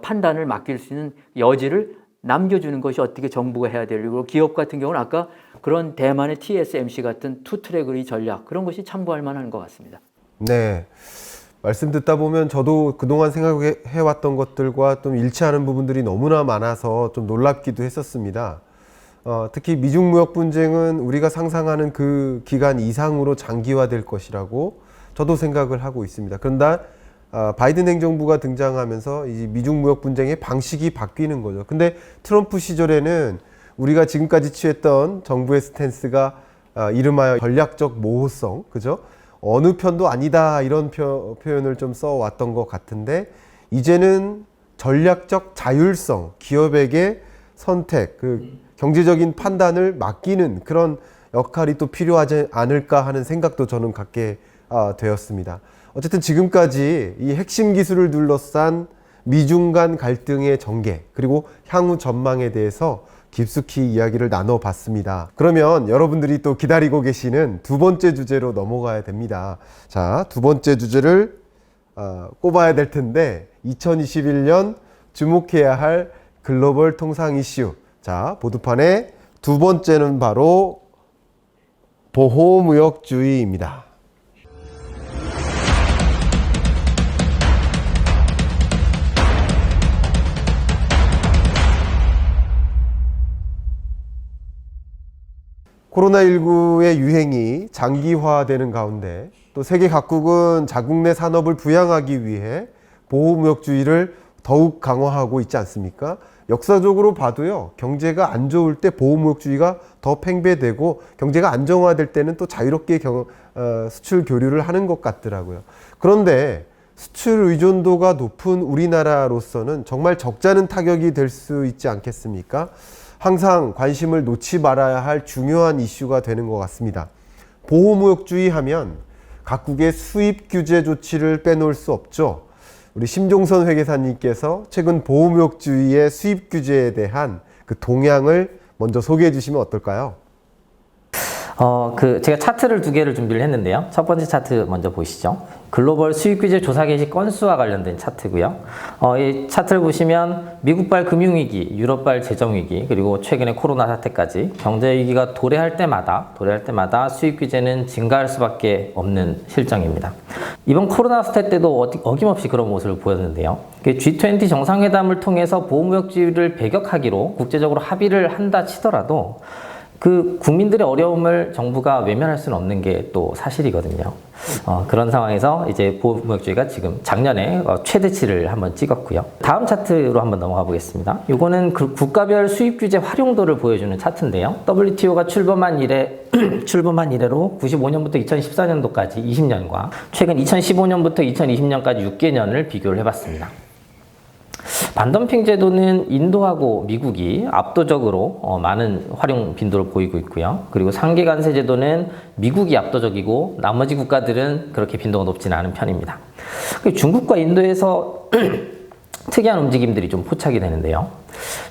판단을 맡길 수 있는 여지를 남겨주는 것이 어떻게 정부가 해야 되고 기업 같은 경우는 아까 그런 대만의 TSMC 같은 투트랙의 전략 그런 것이 참고할 만한 것 같습니다. 네. 말씀 듣다 보면 저도 그동안 생각해왔던 것들과 좀 일치하는 부분들이 너무나 많아서 좀 놀랍기도 했었습니다. 특히 미중 무역 분쟁은 우리가 상상하는 그 기간 이상으로 장기화될 것이라고 저도 생각을 하고 있습니다. 그런데 바이든 행정부가 등장하면서 이 미중 무역 분쟁의 방식이 바뀌는 거죠. 근데 트럼프 시절에는 우리가 지금까지 취했던 정부의 스탠스가 이름하여 전략적 모호성, 그죠? 어느 편도 아니다 이런 표현을 좀 써왔던 것 같은데 이제는 전략적 자율성, 기업에게 선택, 경제적인 판단을 맡기는 그런 역할이 또 필요하지 않을까 하는 생각도 저는 갖게 되었습니다. 어쨌든 지금까지 이 핵심 기술을 둘러싼 미중 간 갈등의 전개 그리고 향후 전망에 대해서 깊숙이 이야기를 나눠봤습니다. 그러면 여러분들이 또 기다리고 계시는 두 번째 주제로 넘어가야 됩니다. 자, 두 번째 주제를 꼽아야 될 텐데 2021년 주목해야 할 글로벌 통상 이슈. 자, 보드판의 두 번째는 바로 보호무역주의입니다. 코로나19의 유행이 장기화되는 가운데 또 세계 각국은 자국 내 산업을 부양하기 위해 보호무역주의를 더욱 강화하고 있지 않습니까? 역사적으로 봐도요, 경제가 안 좋을 때 보호무역주의가 더 팽배되고 경제가 안정화될 때는 또 자유롭게 수출 교류를 하는 것 같더라고요. 그런데 수출 의존도가 높은 우리나라로서는 정말 적잖은 타격이 될 수 있지 않겠습니까? 항상 관심을 놓지 말아야 할 중요한 이슈가 되는 것 같습니다. 보호무역주의 하면 각국의 수입 규제 조치를 빼놓을 수 없죠. 우리 심종선 회계사님께서 최근 보호무역주의의 수입 규제에 대한 그 동향을 먼저 소개해 주시면 어떨까요? 제가 차트를 두 개를 준비를 했는데요. 첫 번째 차트 먼저 보시죠. 글로벌 수입규제 조사 개시 건수와 관련된 차트고요. 이 차트를 보시면 미국발 금융위기, 유럽발 재정위기, 그리고 최근의 코로나 사태까지 경제위기가 도래할 때마다 수입규제는 증가할 수밖에 없는 실정입니다. 이번 코로나 사태 때도 어김없이 그런 모습을 보였는데요. G20 정상회담을 통해서 보호무역주의를 배격하기로 국제적으로 합의를 한다 치더라도 그 국민들의 어려움을 정부가 외면할 수는 없는 게 또 사실이거든요. 그런 상황에서 이제 보호무역주의가 지금 작년에 최대치를 한번 찍었고요. 다음 차트로 한번 넘어가 보겠습니다. 이거는 그 국가별 수입 규제 활용도를 보여주는 차트인데요. WTO가 출범한 이래로 95년부터 2014년도까지 20년과 최근 2015년부터 2020년까지 6개년을 비교를 해봤습니다. 반덤핑 제도는 인도하고 미국이 압도적으로 많은 활용 빈도를 보이고 있고요. 그리고 상계 관세 제도는 미국이 압도적이고 나머지 국가들은 그렇게 빈도가 높지는 않은 편입니다. 중국과 인도에서 특이한 움직임들이 좀 포착이 되는데요.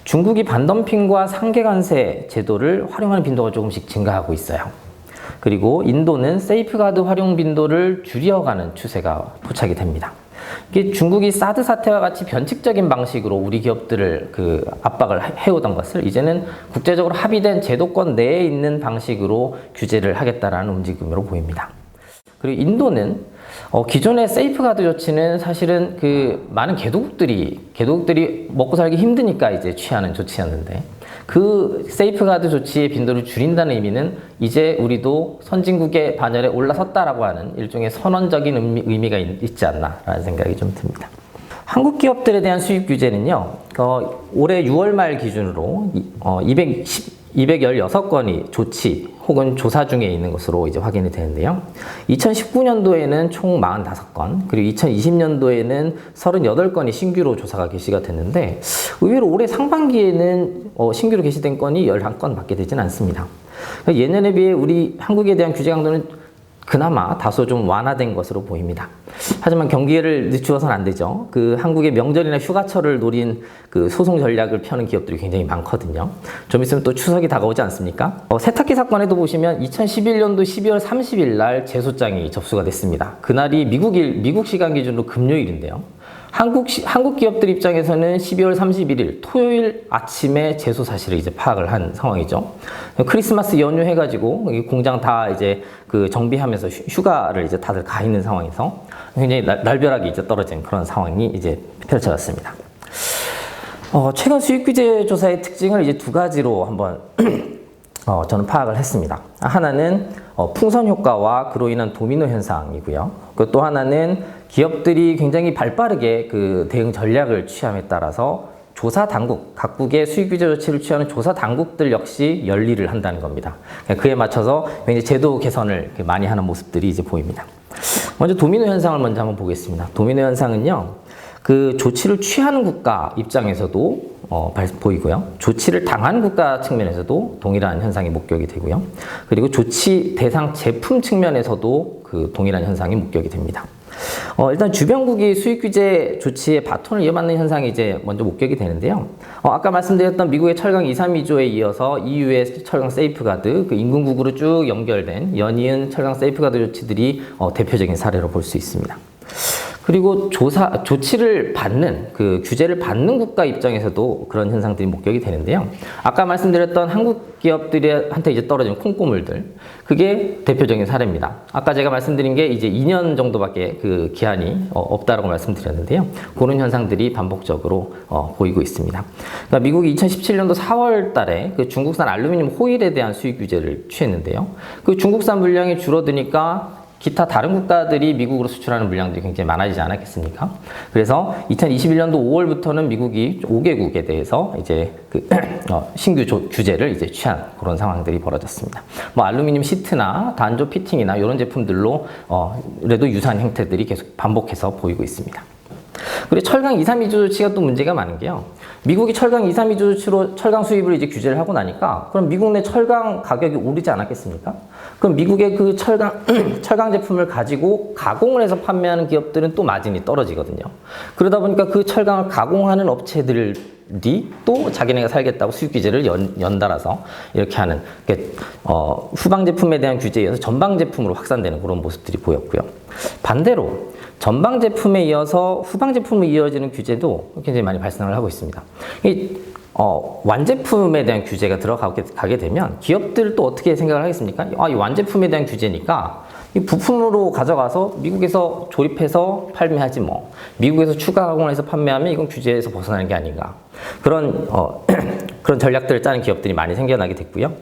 중국이 반덤핑과 상계 관세 제도를 활용하는 빈도가 조금씩 증가하고 있어요. 그리고 인도는 세이프가드 활용 빈도를 줄여가는 추세가 포착이 됩니다. 이게 중국이 사드 사태와 같이 변칙적인 방식으로 우리 기업들을 압박을 해오던 것을 이제는 국제적으로 합의된 제도권 내에 있는 방식으로 규제를 하겠다라는 움직임으로 보입니다. 그리고 인도는 기존의 세이프가드 조치는 사실은 많은 개도국들이 먹고 살기 힘드니까 이제 취하는 조치였는데 그 세이프가드 조치의 빈도를 줄인다는 의미는 이제 우리도 선진국의 반열에 올라섰다라고 하는 일종의 선언적인 의미가 있지 않나라는 생각이 좀 듭니다. 한국 기업들에 대한 수입 규제는요, 올해 6월 말 기준으로 216건이 조치 혹은 조사 중에 있는 것으로 이제 확인이 되는데요. 2019년도에는 총 45건, 그리고 2020년도에는 38건이 신규로 조사가 개시가 됐는데 의외로 올해 상반기에는 신규로 개시된 건이 11건밖에 되진 않습니다. 예년에 비해 우리 한국에 대한 규제 강도는 그나마 다소 좀 완화된 것으로 보입니다. 하지만 경기를 늦추어서는 안 되죠. 그 한국의 명절이나 휴가철을 노린 그 소송 전략을 펴는 기업들이 굉장히 많거든요. 좀 있으면 또 추석이 다가오지 않습니까? 세탁기 사건에도 보시면 2011년도 12월 30일 날 제소장이 접수가 됐습니다. 그날이 미국 시간 기준으로 금요일인데요. 한국 기업들 입장에서는 12월 31일 토요일 아침에 제소 사실을 이제 파악을 한 상황이죠. 크리스마스 연휴 해가지고 공장 다 이제 그 정비하면서 휴가를 이제 다들 가 있는 상황에서 굉장히 날벼락이 이제 떨어진 그런 상황이 이제 펼쳐졌습니다. 최근 수익 규제 조사의 특징을 이제 두 가지로 한번 저는 파악을 했습니다. 하나는 풍선 효과와 그로 인한 도미노 현상이고요. 또 하나는 기업들이 굉장히 발빠르게 그 대응 전략을 취함에 따라서 조사 당국, 각국의 수익 규제 조치를 취하는 조사 당국들 역시 열일을 한다는 겁니다. 그에 맞춰서 굉장히 제도 개선을 많이 하는 모습들이 이제 보입니다. 먼저 도미노 현상을 먼저 한번 보겠습니다. 도미노 현상은요, 그 조치를 취하는 국가 입장에서도 보이고요. 조치를 당하는 국가 측면에서도 동일한 현상이 목격이 되고요. 그리고 조치 대상 제품 측면에서도 그 동일한 현상이 목격이 됩니다. 일단 주변국이 수익 규제 조치의 바톤을 이어받는 현상이 이제 먼저 목격이 되는데요. 아까 말씀드렸던 미국의 철강 2, 3위조에 이어서 EU의 철강 세이프가드, 그 인근국으로 쭉 연결된 연이은 철강 세이프가드 조치들이 대표적인 사례로 볼 수 있습니다. 그리고 조치를 받는, 그 규제를 받는 국가 입장에서도 그런 현상들이 목격이 되는데요. 아까 말씀드렸던 한국 기업들한테 이제 떨어진 콩고물들, 그게 대표적인 사례입니다. 아까 제가 말씀드린 게 이제 2년 정도밖에 그 기한이 없다라고 말씀드렸는데요. 그런 현상들이 반복적으로 보이고 있습니다. 그러니까 미국이 2017년도 4월 달에 그 중국산 알루미늄 호일에 대한 수입 규제를 취했는데요. 그 중국산 물량이 줄어드니까 기타 다른 국가들이 미국으로 수출하는 물량들이 굉장히 많아지지 않았겠습니까? 그래서 2021년도 5월부터는 미국이 5개국에 대해서 이제 그 신규 규제를 이제 취한 그런 상황들이 벌어졌습니다. 뭐 알루미늄 시트나 단조 피팅이나 이런 제품들로 그래도 유사한 형태들이 계속 반복해서 보이고 있습니다. 그리고 철강 2, 3위조 조치가 또 문제가 많은 게요. 미국이 철강 2, 3위조 조치로 철강 수입을 이제 규제를 하고 나니까 그럼 미국 내 철강 가격이 오르지 않았겠습니까? 그럼 미국의 그 철강 제품을 가지고 가공을 해서 판매하는 기업들은 또 마진이 떨어지거든요. 그러다 보니까 그 철강을 가공하는 업체들이 또 자기네가 살겠다고 수입 규제를 연달아서 이렇게 하는, 후방 제품에 대한 규제에 의해서 전방 제품으로 확산되는 그런 모습들이 보였고요. 반대로 전방 제품에 이어서 후방 제품에 이어지는 규제도 굉장히 많이 발생을 하고 있습니다. 완제품에 대한 규제가 들어가게 되면 기업들 또 어떻게 생각을 하겠습니까? 이 완제품에 대한 규제니까 이 부품으로 가져가서 미국에서 조립해서 판매하지 뭐. 미국에서 추가 가공을 해서 판매하면 이건 규제에서 벗어나는 게 아닌가. 그런 전략들을 짜는 기업들이 많이 생겨나게 됐고요.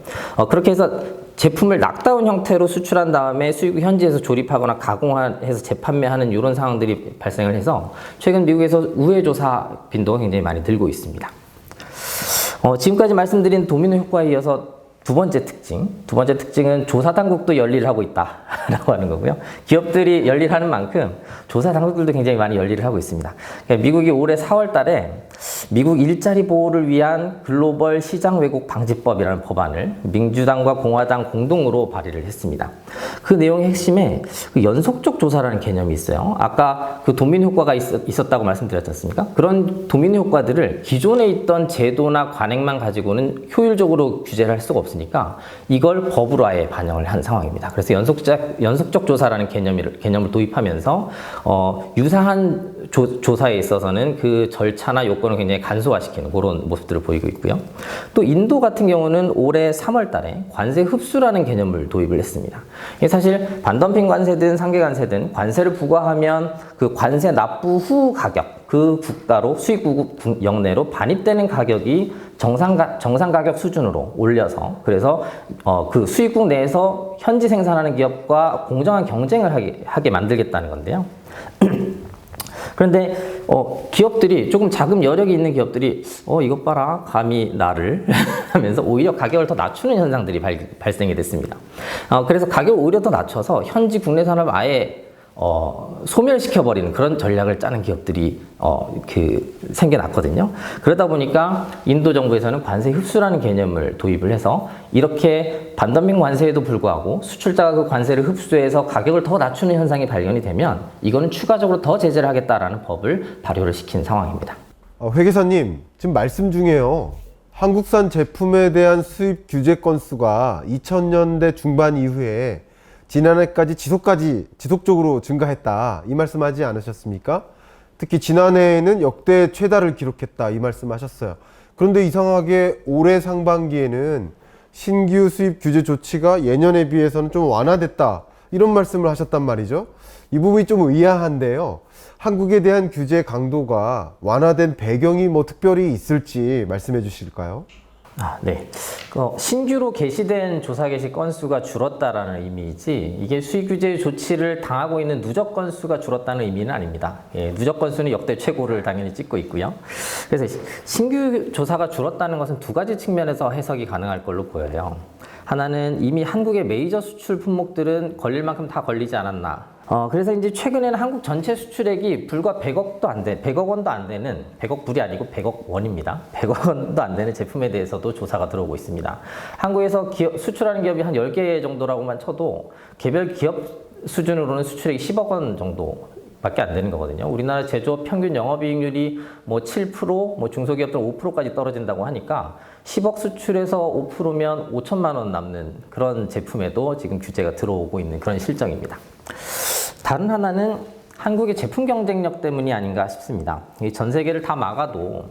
그렇게 해서 제품을 락다운 형태로 수출한 다음에 수입을 현지에서 조립하거나 가공해서 재판매하는 이런 상황들이 발생을 해서 최근 미국에서 우회 조사 빈도가 굉장히 많이 늘고 있습니다. 지금까지 말씀드린 도미노 효과에 이어서 두 번째 특징은 조사 당국도 열일을 하고 있다라고 하는 거고요. 기업들이 열일하는 만큼 조사 당국들도 굉장히 많이 열일을 하고 있습니다. 그러니까 미국이 올해 4월 달에 미국 일자리 보호를 위한 글로벌 시장 왜곡 방지법이라는 법안을 민주당과 공화당 공동으로 발의를 했습니다. 그 내용의 핵심에 그 연속적 조사라는 개념이 있어요. 아까 그 도미노 효과가 있었다고 말씀드렸지 않습니까? 그런 도미노 효과들을 기존에 있던 제도나 관행만 가지고는 효율적으로 규제를 할 수가 없으니까 이걸 법으로 아예 반영을 한 상황입니다. 그래서 연속적 조사라는 개념을 도입하면서 유사한 조사에 있어서는 그 절차나 요건을 굉장히 간소화시키는 그런 모습들을 보이고 있고요. 또 인도 같은 경우는 올해 3월 달에 관세 흡수라는 개념을 도입을 했습니다. 이게 사실 반덤핑 관세든 상계 관세든 관세를 부과하면 그 관세 납부 후 가격, 그 국가로 수입국 영내로 반입되는 가격이 정상 가격 수준으로 올려서 그래서 그 수입국 내에서 현지 생산하는 기업과 공정한 경쟁을 하게 만들겠다는 건데요. 그런데 기업들이 조금 자금 여력이 있는 기업들이 이것 봐라 감히 나를 하면서 오히려 가격을 더 낮추는 현상들이 발생이 됐습니다. 그래서 가격을 오히려 더 낮춰서 현지 국내 산업 아예 소멸시켜버리는 그런 전략을 짜는 기업들이 생겨났거든요. 그러다 보니까 인도 정부에서는 관세 흡수라는 개념을 도입을 해서 이렇게 반덤핑 관세에도 불구하고 수출자가 그 관세를 흡수해서 가격을 더 낮추는 현상이 발견이 되면 이거는 추가적으로 더 제재를 하겠다라는 법을 발효를 시킨 상황입니다. 회계사님, 지금 말씀 중에요. 한국산 제품에 대한 수입 규제 건수가 2000년대 중반 이후에 지난해까지 지속적으로 증가했다. 이 말씀하지 않으셨습니까? 특히 지난해에는 역대 최다를 기록했다. 이 말씀하셨어요. 그런데 이상하게 올해 상반기에는 신규 수입 규제 조치가 예년에 비해서는 좀 완화됐다. 이런 말씀을 하셨단 말이죠. 이 부분이 좀 의아한데요. 한국에 대한 규제 강도가 완화된 배경이 뭐 특별히 있을지 말씀해 주실까요? 네. 신규로 게시된 조사 게시 건수가 줄었다라는 의미이지 이게 수익 규제 조치를 당하고 있는 누적 건수가 줄었다는 의미는 아닙니다. 예, 누적 건수는 역대 최고를 당연히 찍고 있고요. 그래서 신규 조사가 줄었다는 것은 두 가지 측면에서 해석이 가능할 걸로 보여요. 하나는 이미 한국의 메이저 수출 품목들은 걸릴 만큼 다 걸리지 않았나. 그래서 이제 최근에는 한국 전체 수출액이 불과 100억 원도 안 되는 100억 불이 아니고 100억 원입니다. 100억 원도 안 되는 제품에 대해서도 조사가 들어오고 있습니다. 한국에서 수출하는 기업이 한 10개 정도라고만 쳐도 개별 기업 수준으로는 수출액이 10억 원 정도 밖에 안 되는 거거든요. 우리나라 제조업 평균 영업이익률이 뭐 7%, 중소기업들은 5%까지 떨어진다고 하니까 10억 수출에서 5%면 5천만 원 남는 그런 제품에도 지금 규제가 들어오고 있는 그런 실정입니다. 다른 하나는 한국의 제품 경쟁력 때문이 아닌가 싶습니다. 전 세계를 다 막아도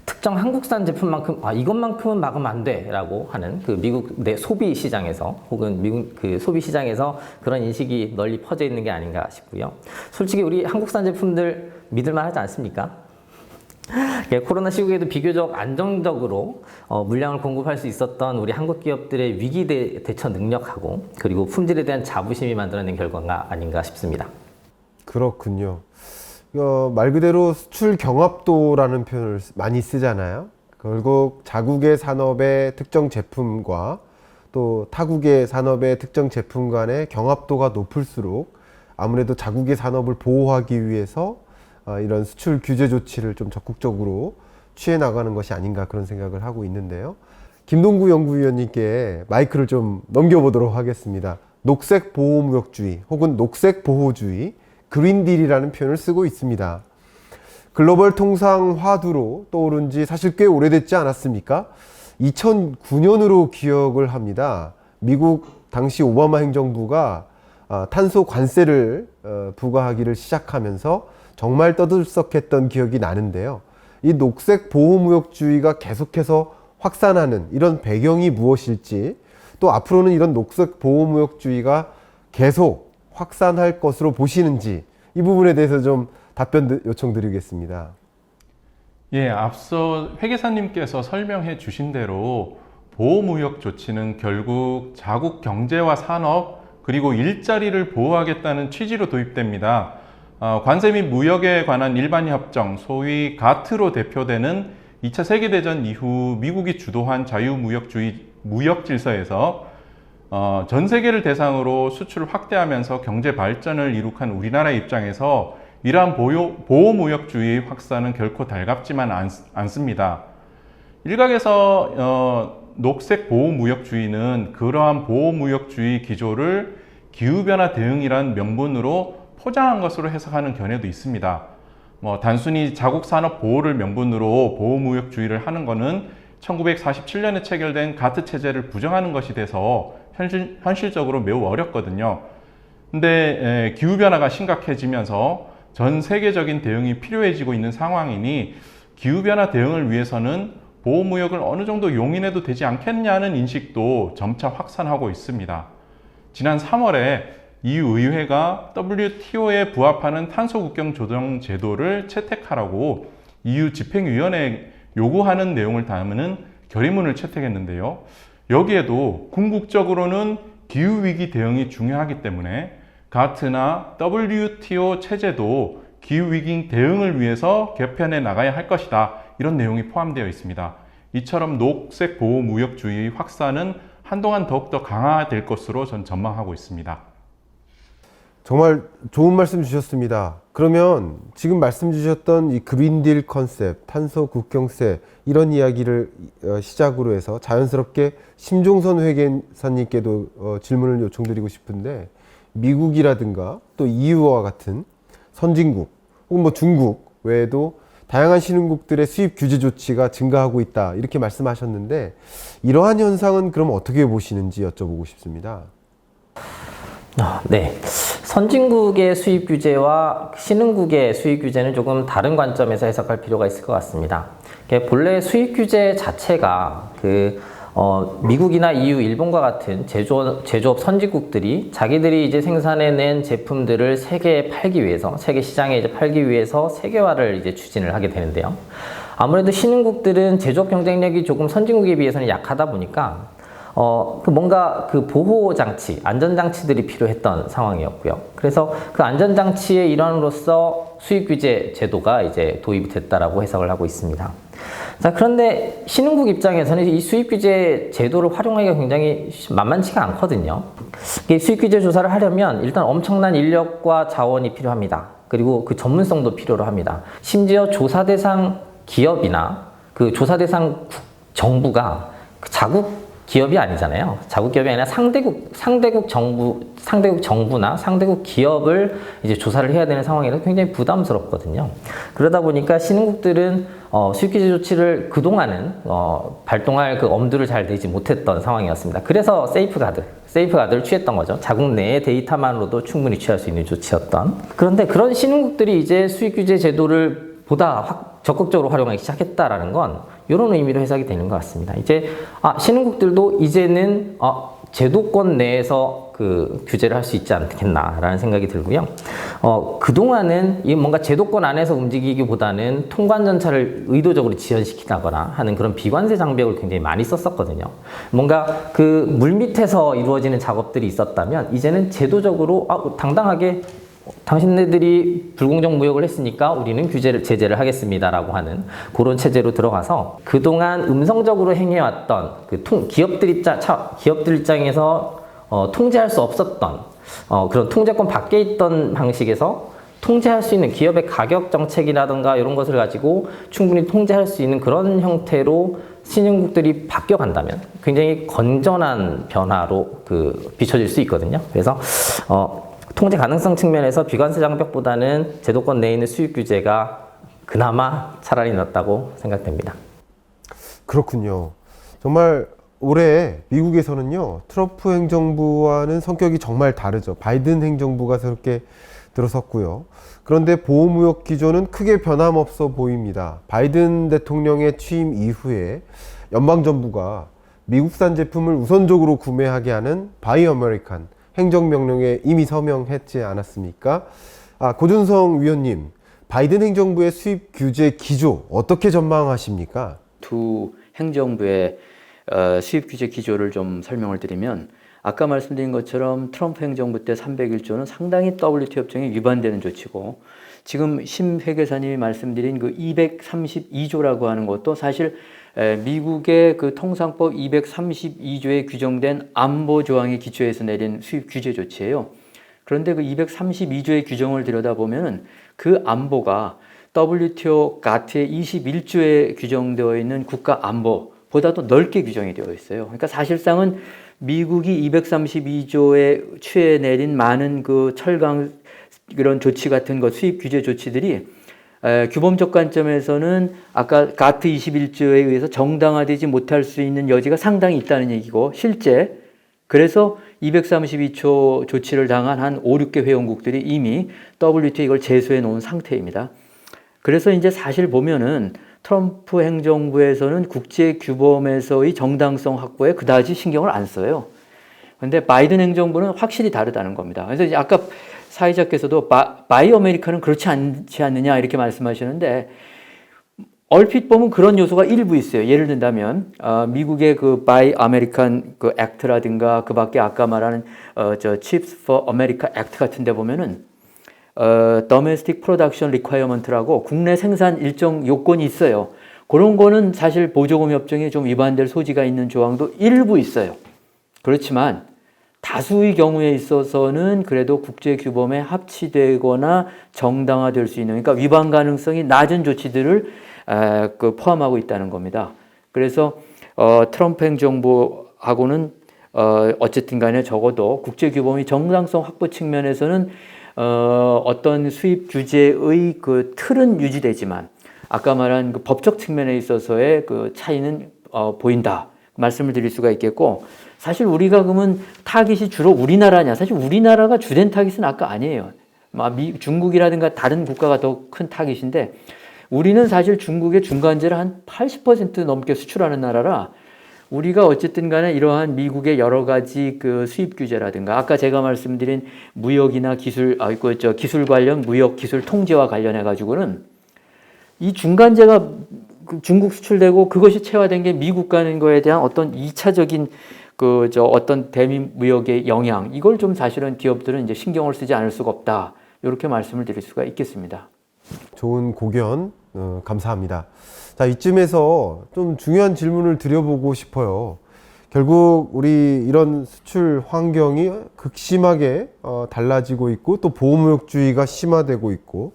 특정 한국산 제품만큼 이것만큼은 막으면 안 돼라고 하는 그 미국 내 소비 시장에서 혹은 미국 그 소비 시장에서 그런 인식이 널리 퍼져 있는 게 아닌가 싶고요. 솔직히 우리 한국산 제품들 믿을만 하지 않습니까? 코로나 시국에도 비교적 안정적으로 물량을 공급할 수 있었던 우리 한국 기업들의 위기 대처 능력하고 그리고 품질에 대한 자부심이 만들어낸 결과가 아닌가 싶습니다. 그렇군요. 말 그대로 수출 경합도라는 표현을 많이 쓰잖아요. 결국 자국의 산업의 특정 제품과 또 타국의 산업의 특정 제품 간의 경합도가 높을수록 아무래도 자국의 산업을 보호하기 위해서 이런 수출 규제 조치를 좀 적극적으로 취해 나가는 것이 아닌가 그런 생각을 하고 있는데요. 김동구 연구위원님께 마이크를 좀 넘겨보도록 하겠습니다. 녹색 보호무역주의 혹은 녹색 보호주의, 그린딜이라는 표현을 쓰고 있습니다. 글로벌 통상 화두로 떠오른 지 사실 꽤 오래됐지 않았습니까? 2009년으로 기억을 합니다. 미국 당시 오바마 행정부가 탄소 관세를 부과하기를 시작하면서 정말 떠들썩했던 기억이 나는데요. 이 녹색 보호무역주의가 계속해서 확산하는 이런 배경이 무엇일지, 또 앞으로는 이런 녹색 보호무역주의가 계속 확산할 것으로 보시는지, 이 부분에 대해서 좀 답변 요청드리겠습니다. 예, 앞서 회계사님께서 설명해 주신 대로 보호무역 조치는 결국 자국 경제와 산업 그리고 일자리를 보호하겠다는 취지로 도입됩니다. 관세 및 무역에 관한 일반 협정, 소위 가트로 대표되는 2차 세계대전 이후 미국이 주도한 자유무역주의 무역 질서에서 전 세계를 대상으로 수출을 확대하면서 경제 발전을 이룩한 우리나라의 입장에서 이러한 보호무역주의 확산은 결코 달갑지만 않습니다. 일각에서 녹색 보호무역주의는 그러한 보호무역주의 기조를 기후변화 대응이란 명분으로 포장한 것으로 해석하는 견해도 있습니다. 단순히 자국 산업 보호를 명분으로 보호무역주의를 하는 것은 1947년에 체결된 가트 체제를 부정하는 것이 돼서 현실적으로 매우 어렵거든요. 근데 기후변화가 심각해지면서 전 세계적인 대응이 필요해지고 있는 상황이니 기후변화 대응을 위해서는 보호무역을 어느 정도 용인해도 되지 않겠냐는 인식도 점차 확산하고 있습니다. 지난 3월에 EU 의회가 WTO에 부합하는 탄소 국경 조정 제도를 채택하라고 EU 집행위원회에 요구하는 내용을 담은 결의문을 채택했는데요. 여기에도 궁극적으로는 기후위기 대응이 중요하기 때문에 가트나 WTO 체제도 기후위기 대응을 위해서 개편해 나가야 할 것이다. 이런 내용이 포함되어 있습니다. 이처럼 녹색 보호무역주의 확산은 한동안 더욱더 강화될 것으로 전 전망하고 있습니다. 정말 좋은 말씀 주셨습니다. 그러면 지금 말씀 주셨던 이 그린딜 컨셉, 탄소 국경세 이런 이야기를 시작으로 해서 자연스럽게 심종선 회계사님께도 질문을 요청드리고 싶은데, 미국이라든가 또 EU와 같은 선진국 혹은 뭐 중국 외에도 다양한 신흥국들의 수입 규제 조치가 증가하고 있다 이렇게 말씀하셨는데, 이러한 현상은 그럼 어떻게 보시는지 여쭤보고 싶습니다. 네. 선진국의 수입 규제와 신흥국의 수입 규제는 조금 다른 관점에서 해석할 필요가 있을 것 같습니다. 본래 수입 규제 자체가 미국이나 EU, 일본과 같은 제조업 선진국들이 자기들이 이제 생산해낸 제품들을 세계에 팔기 위해서, 세계 시장에 이제 팔기 위해서 세계화를 이제 추진을 하게 되는데요. 아무래도 신흥국들은 제조업 경쟁력이 조금 선진국에 비해서는 약하다 보니까 뭔가 보호 장치, 안전 장치들이 필요했던 상황이었고요. 그래서 그 안전 장치의 일환으로서 수입 규제 제도가 이제 도입이 됐다라고 해석을 하고 있습니다. 자, 그런데 신흥국 입장에서는 이 수입 규제 제도를 활용하기가 굉장히 만만치가 않거든요. 수입 규제 조사를 하려면 일단 엄청난 인력과 자원이 필요합니다. 그리고 그 전문성도 필요로 합니다. 심지어 조사 대상 기업이나 그 조사 대상 정부가 자국 기업이 아니잖아요. 자국 기업이 아니라 상대국 정부나 상대국 기업을 이제 조사를 해야 되는 상황이라서 굉장히 부담스럽거든요. 그러다 보니까 신흥국들은 수입 규제 조치를 그동안은 발동할 그 엄두를 잘 내지 못했던 상황이었습니다. 그래서 세이프가드를 취했던 거죠. 자국 내의 데이터만으로도 충분히 취할 수 있는 조치였던. 그런데 그런 신흥국들이 이제 수입 규제 제도를 보다 적극적으로 활용하기 시작했다라는 건 이런 의미로 해석이 되는 것 같습니다. 이제 신흥국들도 이제는 제도권 내에서 그 규제를 할 수 있지 않겠나라는 생각이 들고요. 그동안은 뭔가 제도권 안에서 움직이기보다는 통관 절차를 의도적으로 지연시키다거나 하는 그런 비관세 장벽을 굉장히 많이 썼었거든요. 뭔가 그 물밑에서 이루어지는 작업들이 있었다면 이제는 제도적으로 당당하게 당신네들이 불공정 무역을 했으니까 우리는 제재를 하겠습니다라고 하는 그런 체제로 들어가서 그동안 음성적으로 행해왔던 기업들 입장에서 통제할 수 없었던 그런 통제권 밖에 있던 방식에서 통제할 수 있는 기업의 가격 정책이라든가 이런 것을 가지고 충분히 통제할 수 있는 그런 형태로 신흥국들이 바뀌어간다면 굉장히 건전한 변화로 비춰질 수 있거든요. 그래서 통제 가능성 측면에서 비관세 장벽보다는 제도권 내에 있는 수입 규제가 그나마 차라리 낫다고 생각됩니다. 그렇군요. 정말 올해 미국에서는요, 트럼프 행정부와는 성격이 정말 다르죠. 바이든 행정부가 새롭게 들어섰고요. 그런데 보호무역 기조는 크게 변함없어 보입니다. 바이든 대통령의 취임 이후에 연방정부가 미국산 제품을 우선적으로 구매하게 하는 바이 아메리칸 행정명령에 이미 서명했지 않았습니까? 고준성 위원님, 바이든 행정부의 수입 규제 기조 어떻게 전망하십니까? 두 행정부의 수입 규제 기조를 좀 설명을 드리면, 아까 말씀드린 것처럼 트럼프 행정부 때 301조는 상당히 WTO 협정에 위반되는 조치고, 지금 심 회계사님이 말씀드린 그 232조라고 하는 것도 사실 미국의 그 통상법 232조에 규정된 안보 조항에 기초해서 내린 수입 규제 조치예요. 그런데 그 232조의 규정을 들여다보면 그 안보가 WTO 가트의 21조에 규정되어 있는 국가 안보보다도 넓게 규정이 되어 있어요. 그러니까 사실상은 미국이 232조에 취해 내린 많은 그 철강 이런 조치 같은 것, 수입 규제 조치들이 규범적 관점에서는 아까 가트 21조에 의해서 정당화되지 못할 수 있는 여지가 상당히 있다는 얘기고, 실제 그래서 232조 조치를 당한 한 5, 6개 회원국들이 이미 WTO에 이걸 제소해 놓은 상태입니다. 그래서 이제 사실 보면은 트럼프 행정부에서는 국제 규범에서의 정당성 확보에 그다지 신경을 안 써요. 그런데 바이든 행정부는 확실히 다르다는 겁니다. 그래서 이제 아까 사회자께서도 바이 아메리카는 그렇지 않지 않느냐 이렇게 말씀하시는데, 얼핏 보면 그런 요소가 일부 있어요. 예를 든다면 미국의 그 바이 아메리칸 그 액트라든가 그 밖에 아까 말하는 Chips for America 액트 같은 데 보면은 Domestic Production Requirement라고 국내 생산 일정 요건이 있어요. 그런 거는 사실 보조금 협정에 좀 위반될 소지가 있는 조항도 일부 있어요. 그렇지만 다수의 경우에 있어서는 그래도 국제 규범에 합치되거나 정당화될 수 있는, 그러니까 위반 가능성이 낮은 조치들을 포함하고 있다는 겁니다. 그래서 트럼프 행정부하고는 어쨌든 간에 적어도 국제 규범의 정당성 확보 측면에서는 어떤 수입 규제의 그 틀은 유지되지만 아까 말한 그 법적 측면에 있어서의 그 차이는 보인다 말씀을 드릴 수가 있겠고, 사실 우리가 그러면 타깃이 주로 우리나라냐? 사실 우리나라가 주된 타깃은 아까 아니에요. 중국이라든가 다른 국가가 더 큰 타깃인데, 우리는 사실 중국의 중간재를 한 80% 넘게 수출하는 나라라, 우리가 어쨌든 간에 이러한 미국의 여러 가지 그 수입 규제라든가 아까 제가 말씀드린 무역이나 기술, 기술 관련 무역 기술 통제와 관련해 가지고는 이 중간재가 중국 수출되고 그것이 체화된 게 미국 가는 거에 대한 어떤 2차적인 어떤 대미 무역의 영향, 이걸 좀 사실은 기업들은 이제 신경을 쓰지 않을 수가 없다. 이렇게 말씀을 드릴 수가 있겠습니다. 좋은 고견 감사합니다. 자, 이쯤에서 좀 중요한 질문을 드려보고 싶어요. 결국 우리 이런 수출 환경이 극심하게 달라지고 있고 또 보호무역주의가 심화되고 있고,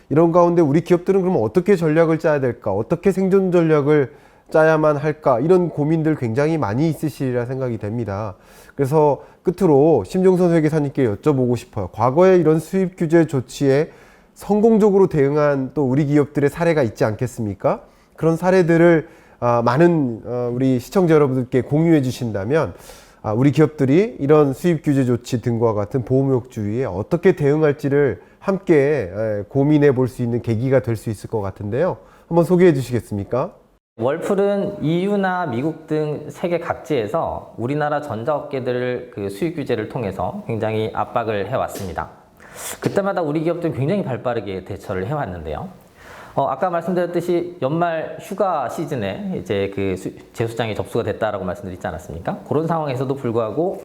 이런 가운데 우리 기업들은 그러면 어떻게 전략을 짜야 될까? 어떻게 생존 전략을 짜야만 할까? 이런 고민들 굉장히 많이 있으시리라 생각이 됩니다. 그래서 끝으로 심종선 회계사님께 여쭤보고 싶어요. 과거에 이런 수입 규제 조치에 성공적으로 대응한 또 우리 기업들의 사례가 있지 않겠습니까? 그런 사례들을 많은 우리 시청자 여러분들께 공유해 주신다면 우리 기업들이 이런 수입 규제 조치 등과 같은 보호무역주의에 어떻게 대응할지를 함께 고민해 볼 수 있는 계기가 될 수 있을 것 같은데요. 한번 소개해 주시겠습니까? 월풀은 EU나 미국 등 세계 각지에서 우리나라 전자업계들을 그 수입 규제를 통해서 굉장히 압박을 해왔습니다. 그때마다 우리 기업들은 굉장히 발빠르게 대처를 해왔는데요. 아까 말씀드렸듯이 연말 휴가 시즌에 이제 그 제수장이 접수가 됐다라고 말씀드리지 않았습니까? 그런 상황에서도 불구하고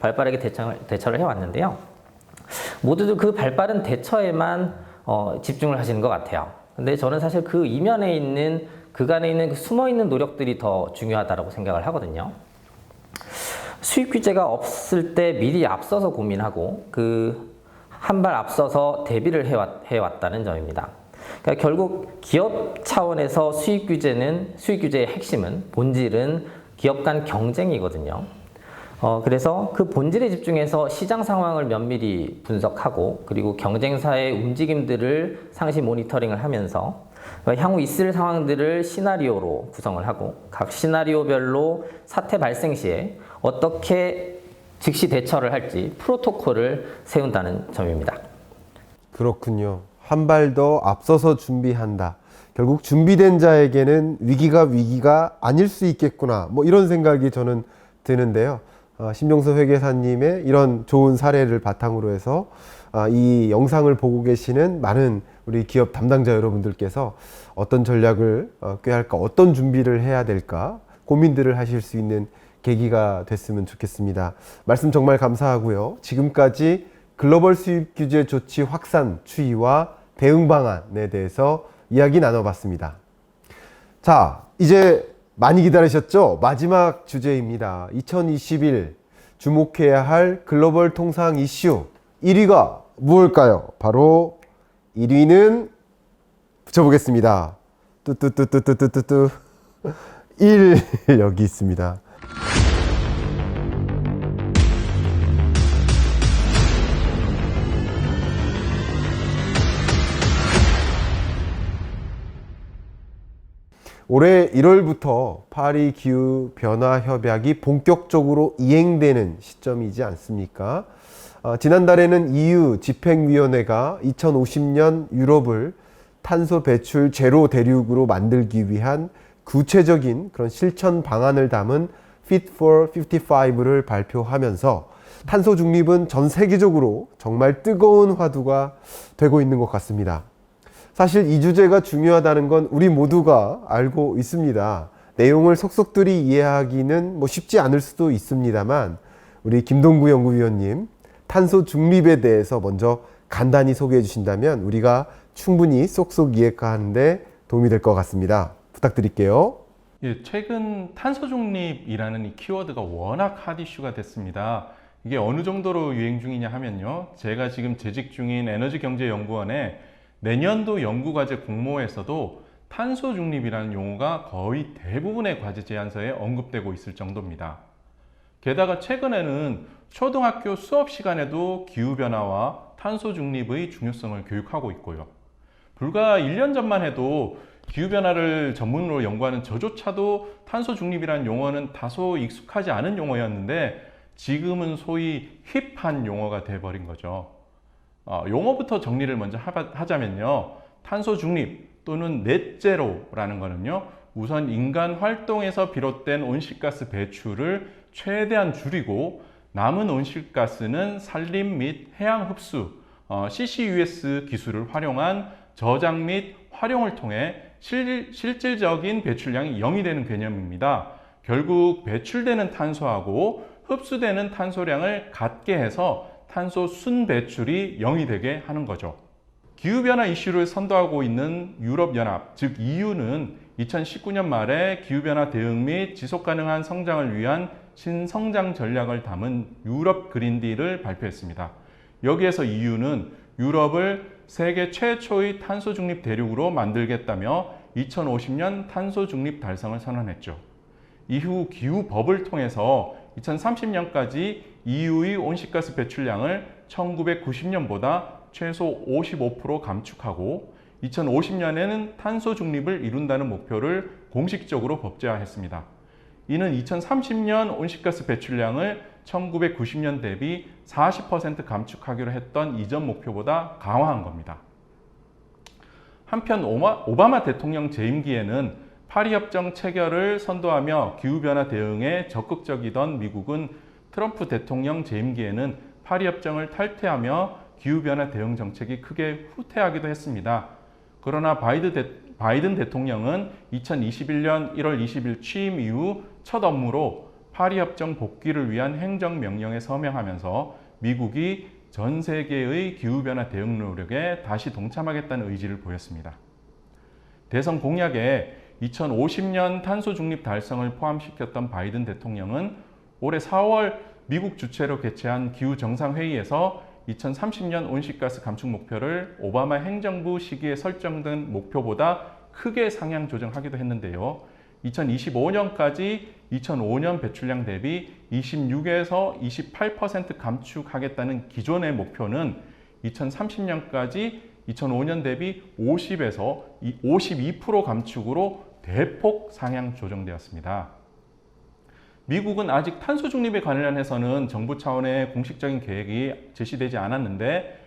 발빠르게 대처를 해왔는데요. 모두들 그 발빠른 대처에만 집중을 하시는 것 같아요. 근데 저는 사실 그 이면에 있는 그간에 있는 그 숨어 있는 노력들이 더 중요하다고 생각을 하거든요. 수입 규제가 없을 때 미리 앞서서 고민하고 그 한 발 앞서서 대비를 해왔다는 점입니다. 그러니까 결국 기업 차원에서 수입 규제의 핵심은 본질은 기업 간 경쟁이거든요. 그래서 그 본질에 집중해서 시장 상황을 면밀히 분석하고 그리고 경쟁사의 움직임들을 상시 모니터링을 하면서 향후 있을 상황들을 시나리오로 구성을 하고 각 시나리오별로 사태 발생 시에 어떻게 즉시 대처를 할지 프로토콜을 세운다는 점입니다. 그렇군요. 한 발 더 앞서서 준비한다. 결국 준비된 자에게는 위기가 아닐 수 있겠구나. 뭐 이런 생각이 저는 드는데요. 심종서 회계사님의 이런 좋은 사례를 바탕으로 해서 이 영상을 보고 계시는 많은 우리 기업 담당자 여러분들께서 어떤 전략을 꾀할까, 어떤 준비를 해야 될까 고민들을 하실 수 있는 계기가 됐으면 좋겠습니다. 말씀 정말 감사하고요. 지금까지 글로벌 수입 규제 조치 확산 추이와 대응 방안에 대해서 이야기 나눠봤습니다. 자, 이제 많이 기다리셨죠? 마지막 주제입니다. 2021 주목해야 할 글로벌 통상 이슈 1위가 무엇일까요? 바로 1위는 붙여보겠습니다. 뚜뚜뚜뚜뚜뚜뚜 1 여기 있습니다. 올해 1월부터 파리 기후 변화 협약이 본격적으로 이행되는 시점이지 않습니까? 지난달에는 EU 집행위원회가 2050년 유럽을 탄소 배출 제로 대륙으로 만들기 위한 구체적인 그런 실천 방안을 담은 Fit for 55를 발표하면서 탄소 중립은 전 세계적으로 정말 뜨거운 화두가 되고 있는 것 같습니다. 사실 이 주제가 중요하다는 건 우리 모두가 알고 있습니다. 내용을 속속들이 이해하기는 쉽지 않을 수도 있습니다만 우리 김동구 연구위원님 탄소 중립에 대해서 먼저 간단히 소개해 주신다면 우리가 충분히 쏙쏙 이해하는데 도움이 될 것 같습니다. 부탁드릴게요. 예, 최근 탄소 중립이라는 이 키워드가 워낙 핫 이슈가 됐습니다. 이게 어느 정도로 유행 중이냐 하면요. 제가 지금 재직 중인 에너지경제연구원의 내년도 연구과제 공모에서도 탄소 중립이라는 용어가 거의 대부분의 과제 제안서에 언급되고 있을 정도입니다. 게다가 최근에는 초등학교 수업 시간에도 기후변화와 탄소 중립의 중요성을 교육하고 있고요. 불과 1년 전만 해도 기후변화를 전문으로 연구하는 저조차도 탄소 중립이라는 용어는 다소 익숙하지 않은 용어였는데 지금은 소위 힙한 용어가 돼버린 거죠. 용어부터 정리를 먼저 하자면요. 탄소 중립 또는 넷제로라는 거는요. 우선 인간 활동에서 비롯된 온실가스 배출을 최대한 줄이고 남은 온실가스는 산림 및 해양 흡수, CCUS 기술을 활용한 저장 및 활용을 통해 실질적인 배출량이 0이 되는 개념입니다. 결국 배출되는 탄소하고 흡수되는 탄소량을 같게 해서 탄소 순배출이 0이 되게 하는 거죠. 기후변화 이슈를 선도하고 있는 유럽연합, 즉 EU는 2019년 말에 기후변화 대응 및 지속가능한 성장을 위한 신성장 전략을 담은 유럽 그린딜을 발표했습니다. 여기에서 EU는 유럽을 세계 최초의 탄소 중립 대륙으로 만들겠다며 2050년 탄소 중립 달성을 선언했죠. 이후 기후법을 통해서 2030년까지 EU의 온실가스 배출량을 1990년보다 최소 55% 감축하고 2050년에는 탄소 중립을 이룬다는 목표를 공식적으로 법제화했습니다. 이는 2030년 온실가스 배출량을 1990년 대비 40% 감축하기로 했던 이전 목표보다 강화한 겁니다. 한편 오바마 대통령 재임기에는 파리협정 체결을 선도하며 기후변화 대응에 적극적이던 미국은 트럼프 대통령 재임기에는 파리협정을 탈퇴하며 기후변화 대응 정책이 크게 후퇴하기도 했습니다. 그러나 바이든 대통령은 2021년 1월 20일 취임 이후 첫 업무로 파리협정 복귀를 위한 행정명령에 서명하면서 미국이 전 세계의 기후변화 대응 노력에 다시 동참하겠다는 의지를 보였습니다. 대선 공약에 2050년 탄소 중립 달성을 포함시켰던 바이든 대통령은 올해 4월 미국 주최로 개최한 기후정상회의에서 2030년 온실가스 감축 목표를 오바마 행정부 시기에 설정된 목표보다 크게 상향 조정하기도 했는데요. 2025년까지 2005년 배출량 대비 26에서 28% 감축하겠다는 기존의 목표는 2030년까지 2005년 대비 50에서 52% 감축으로 대폭 상향 조정되었습니다. 미국은 아직 탄소 중립에 관련해서는 정부 차원의 공식적인 계획이 제시되지 않았는데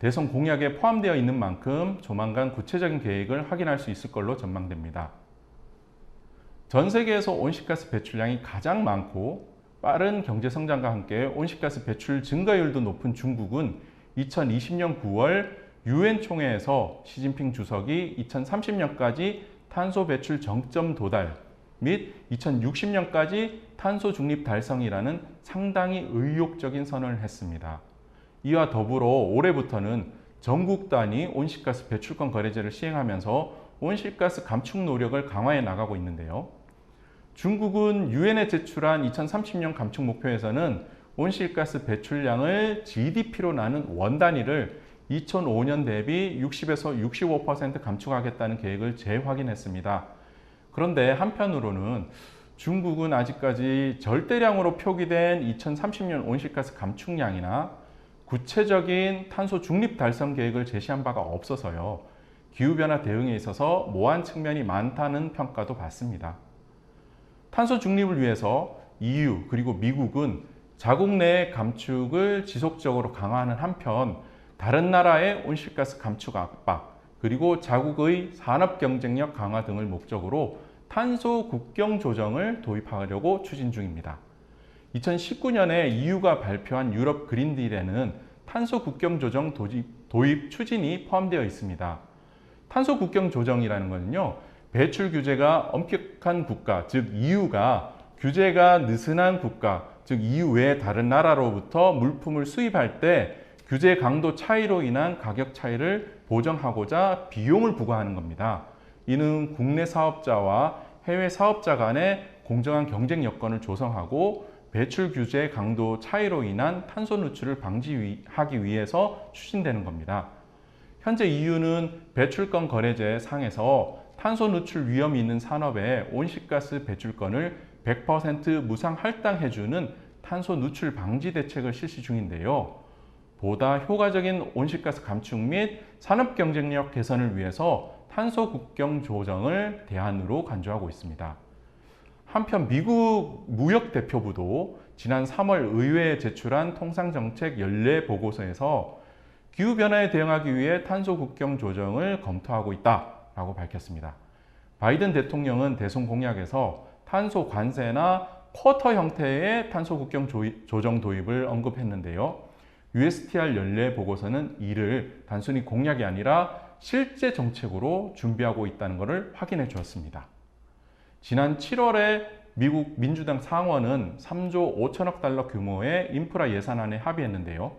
대선 공약에 포함되어 있는 만큼 조만간 구체적인 계획을 확인할 수 있을 걸로 전망됩니다. 전 세계에서 온실가스 배출량이 가장 많고 빠른 경제 성장과 함께 온실가스 배출 증가율도 높은 중국은 2020년 9월 유엔 총회에서 시진핑 주석이 2030년까지 탄소 배출 정점 도달 및 2060년까지 탄소 중립 달성이라는 상당히 의욕적인 선언을 했습니다. 이와 더불어 올해부터는 전국 단위 온실가스 배출권 거래제를 시행하면서 온실가스 감축 노력을 강화해 나가고 있는데요. 중국은 유엔에 제출한 2030년 감축 목표에서는 온실가스 배출량을 GDP로 나눈 원 단위를 2005년 대비 60에서 65% 감축하겠다는 계획을 재확인했습니다. 그런데 한편으로는 중국은 아직까지 절대량으로 표기된 2030년 온실가스 감축량이나 구체적인 탄소 중립 달성 계획을 제시한 바가 없어서요. 기후변화 대응에 있어서 모호한 측면이 많다는 평가도 받습니다. 탄소 중립을 위해서 EU 그리고 미국은 자국 내 감축을 지속적으로 강화하는 한편 다른 나라의 온실가스 감축 압박 그리고 자국의 산업 경쟁력 강화 등을 목적으로 탄소 국경 조정을 도입하려고 추진 중입니다. 2019년에 EU가 발표한 유럽 그린딜에는 탄소 국경 조정 도입 추진이 포함되어 있습니다. 탄소 국경 조정이라는 것은요, 배출 규제가 엄격한 국가, 즉 EU가 규제가 느슨한 국가, 즉 EU 외의 다른 나라로부터 물품을 수입할 때 규제 강도 차이로 인한 가격 차이를 보정하고자 비용을 부과하는 겁니다. 이는 국내 사업자와 해외 사업자 간의 공정한 경쟁 여건을 조성하고 배출 규제 강도 차이로 인한 탄소 누출을 방지하기 위해서 추진되는 겁니다. 현재 EU는 배출권 거래제 상에서 탄소 누출 위험이 있는 산업에 온실가스 배출권을 100% 무상 할당해주는 탄소 누출 방지 대책을 실시 중인데요. 보다 효과적인 온실가스 감축 및 산업 경쟁력 개선을 위해서 탄소 국경 조정을 대안으로 간주하고 있습니다. 한편 미국 무역대표부도 지난 3월 의회에 제출한 통상정책 연례 보고서에서 기후변화에 대응하기 위해 탄소 국경 조정을 검토하고 있다라고 밝혔습니다. 바이든 대통령은 대선 공약에서 탄소 관세나 쿼터 형태의 탄소 국경 조정 도입을 언급했는데요. USTR 연례 보고서는 이를 단순히 공약이 아니라 실제 정책으로 준비하고 있다는 것을 확인해 주었습니다. 지난 7월에 미국 민주당 상원은 3조 5천억 달러 규모의 인프라 예산안에 합의했는데요.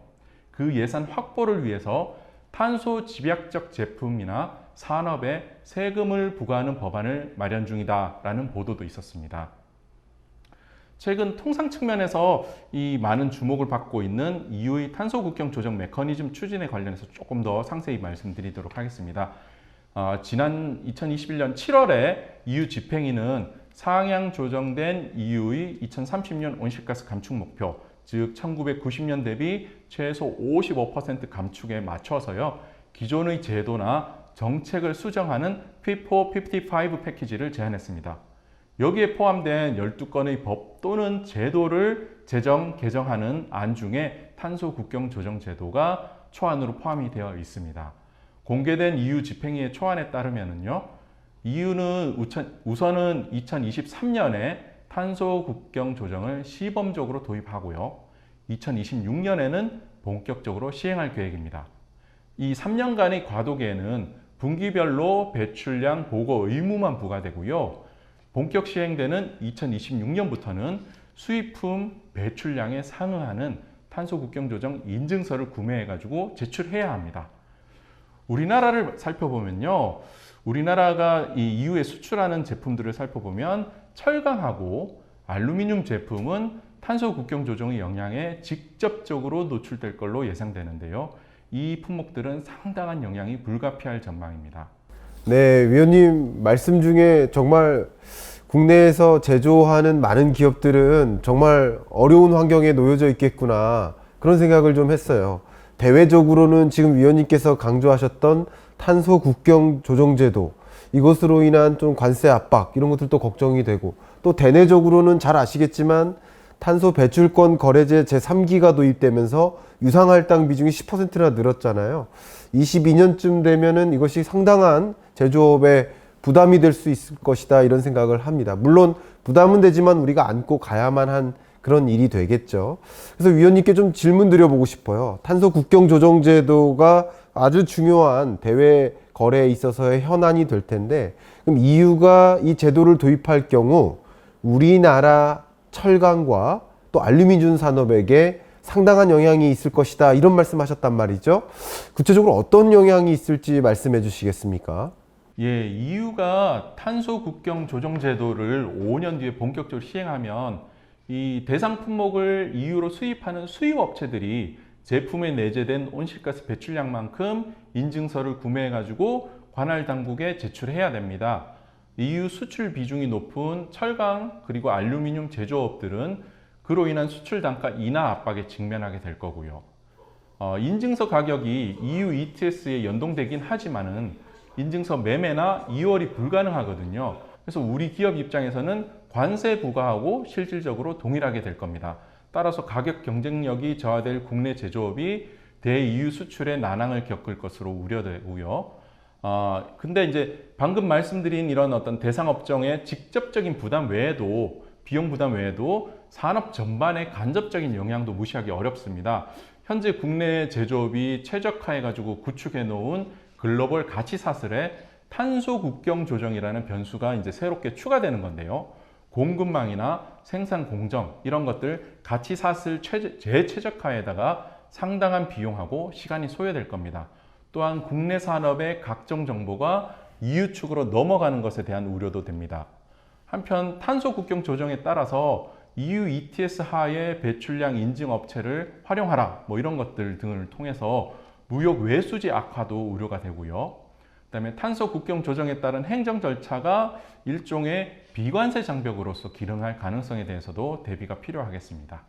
그 예산 확보를 위해서 탄소 집약적 제품이나 산업에 세금을 부과하는 법안을 마련 중이다라는 보도도 있었습니다. 최근 통상 측면에서 이 많은 주목을 받고 있는 EU의 탄소 국경 조정 메커니즘 추진에 관련해서 조금 더 상세히 말씀드리도록 하겠습니다. 지난 2021년 7월에 EU 집행위는 상향 조정된 EU의 2030년 온실가스 감축 목표, 즉 1990년 대비 최소 55% 감축에 맞춰서요. 기존의 제도나 정책을 수정하는 Fit for 55 패키지를 제안했습니다. 여기에 포함된 12건의 법 또는 제도를 개정하는 안 중에 탄소 국경 조정 제도가 초안으로 포함이 되어 있습니다. 공개된 EU 집행위의 초안에 따르면요, EU는 우선은 2023년에 탄소 국경 조정을 시범적으로 도입하고요, 2026년에는 본격적으로 시행할 계획입니다. 이 3년간의 과도기에는 분기별로 배출량 보고 의무만 부과되고요, 본격 시행되는 2026년부터는 수입품 배출량에 상응하는 탄소 국경 조정 인증서를 구매해가지고 제출해야 합니다. 우리나라를 살펴보면요, 우리나라가 이 EU에 수출하는 제품들을 살펴보면 철강하고 알루미늄 제품은 탄소 국경 조정의 영향에 직접적으로 노출될 걸로 예상되는데요. 이 품목들은 상당한 영향이 불가피할 전망입니다. 네, 위원님 말씀 중에 정말 국내에서 제조하는 많은 기업들은 정말 어려운 환경에 놓여져 있겠구나, 그런 생각을 좀 했어요. 대외적으로는 지금 위원님께서 강조하셨던 탄소 국경 조정 제도, 이것으로 인한 좀 관세 압박 이런 것들도 걱정이 되고, 또 대내적으로는 잘 아시겠지만 탄소 배출권 거래제 제3기가 도입되면서 유상할당 비중이 10%나 늘었잖아요. 22년쯤 되면은 이것이 상당한 제조업에 부담이 될 수 있을 것이다, 이런 생각을 합니다. 물론 부담은 되지만 우리가 안고 가야만 한 그런 일이 되겠죠. 그래서 위원님께 좀 질문 드려보고 싶어요. 탄소 국경 조정 제도가 아주 중요한 대외 거래에 있어서의 현안이 될 텐데, 그럼 EU가 이 제도를 도입할 경우 우리나라 철강과 또 알루미늄 산업에게 상당한 영향이 있을 것이다, 이런 말씀하셨단 말이죠. 구체적으로 어떤 영향이 있을지 말씀해 주시겠습니까? 예, EU가 탄소 국경 조정 제도를 5년 뒤에 본격적으로 시행하면 이 대상 품목을 EU로 수입하는 수입 업체들이 제품에 내재된 온실가스 배출량만큼 인증서를 구매해 가지고 관할 당국에 제출해야 됩니다. EU 수출 비중이 높은 철강 그리고 알루미늄 제조업들은 그로 인한 수출 단가 인하 압박에 직면하게 될 거고요. 인증서 가격이 EU ETS에 연동되긴 하지만은 인증서 매매나 이월이 불가능하거든요. 그래서 우리 기업 입장에서는 관세 부과하고 실질적으로 동일하게 될 겁니다. 따라서 가격 경쟁력이 저하될 국내 제조업이 대-EU 수출의 난항을 겪을 것으로 우려되고요. 근데 이제 방금 말씀드린 이런 어떤 대상 업종의 직접적인 부담 외에도, 비용 부담 외에도 산업 전반의 간접적인 영향도 무시하기 어렵습니다. 현재 국내 제조업이 최적화해가지고 구축해 놓은 글로벌 가치 사슬에 탄소 국경 조정이라는 변수가 이제 새롭게 추가되는 건데요. 공급망이나 생산 공정 이런 것들 가치 사슬 재최적화에다가 상당한 비용하고 시간이 소요될 겁니다. 또한 국내 산업의 각종 정보가 EU 측으로 넘어가는 것에 대한 우려도 됩니다. 한편 탄소 국경 조정에 따라서 EU ETS 하에 배출량 인증 업체를 활용하라, 뭐 이런 것들 등을 통해서 무역 외수지 악화도 우려가 되고요. 그다음에 탄소 국경 조정에 따른 행정 절차가 일종의 비관세 장벽으로서 기능할 가능성에 대해서도 대비가 필요하겠습니다.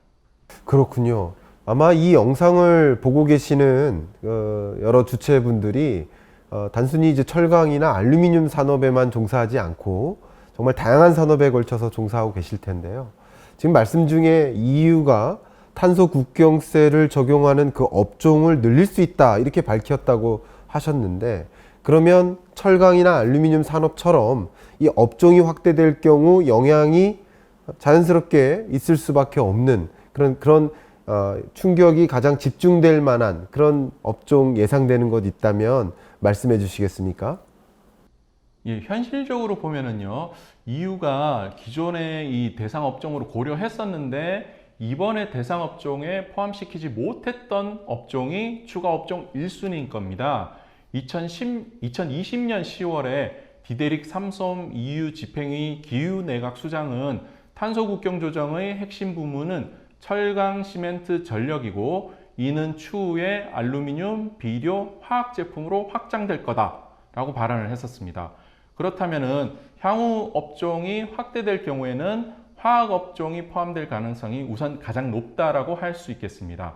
그렇군요. 아마 이 영상을 보고 계시는 여러 주체분들이 단순히 이제 철강이나 알루미늄 산업에만 종사하지 않고 정말 다양한 산업에 걸쳐서 종사하고 계실 텐데요. 지금 말씀 중에 EU가 탄소 국경세를 적용하는 그 업종을 늘릴 수 있다 이렇게 밝혔다고 하셨는데, 그러면 철강이나 알루미늄 산업처럼 이 업종이 확대될 경우 영향이 자연스럽게 있을 수밖에 없는 그런 충격이 가장 집중될 만한 그런 업종 예상되는 것 있다면 말씀해 주시겠습니까? 예, 현실적으로 보면은요, EU가 기존의 이 대상 업종으로 고려했었는데 이번에 대상 업종에 포함시키지 못했던 업종이 추가 업종 1순위인 겁니다. 2020년 10월에 디데릭 삼솜 EU 집행위 기후 내각 수장은 탄소 국경 조정의 핵심 부문은 철강, 시멘트, 전력이고 이는 추후에 알루미늄, 비료, 화학 제품으로 확장될 거다라고 발언을 했었습니다. 그렇다면은 향후 업종이 확대될 경우에는 화학 업종이 포함될 가능성이 우선 가장 높다라고 할 수 있겠습니다.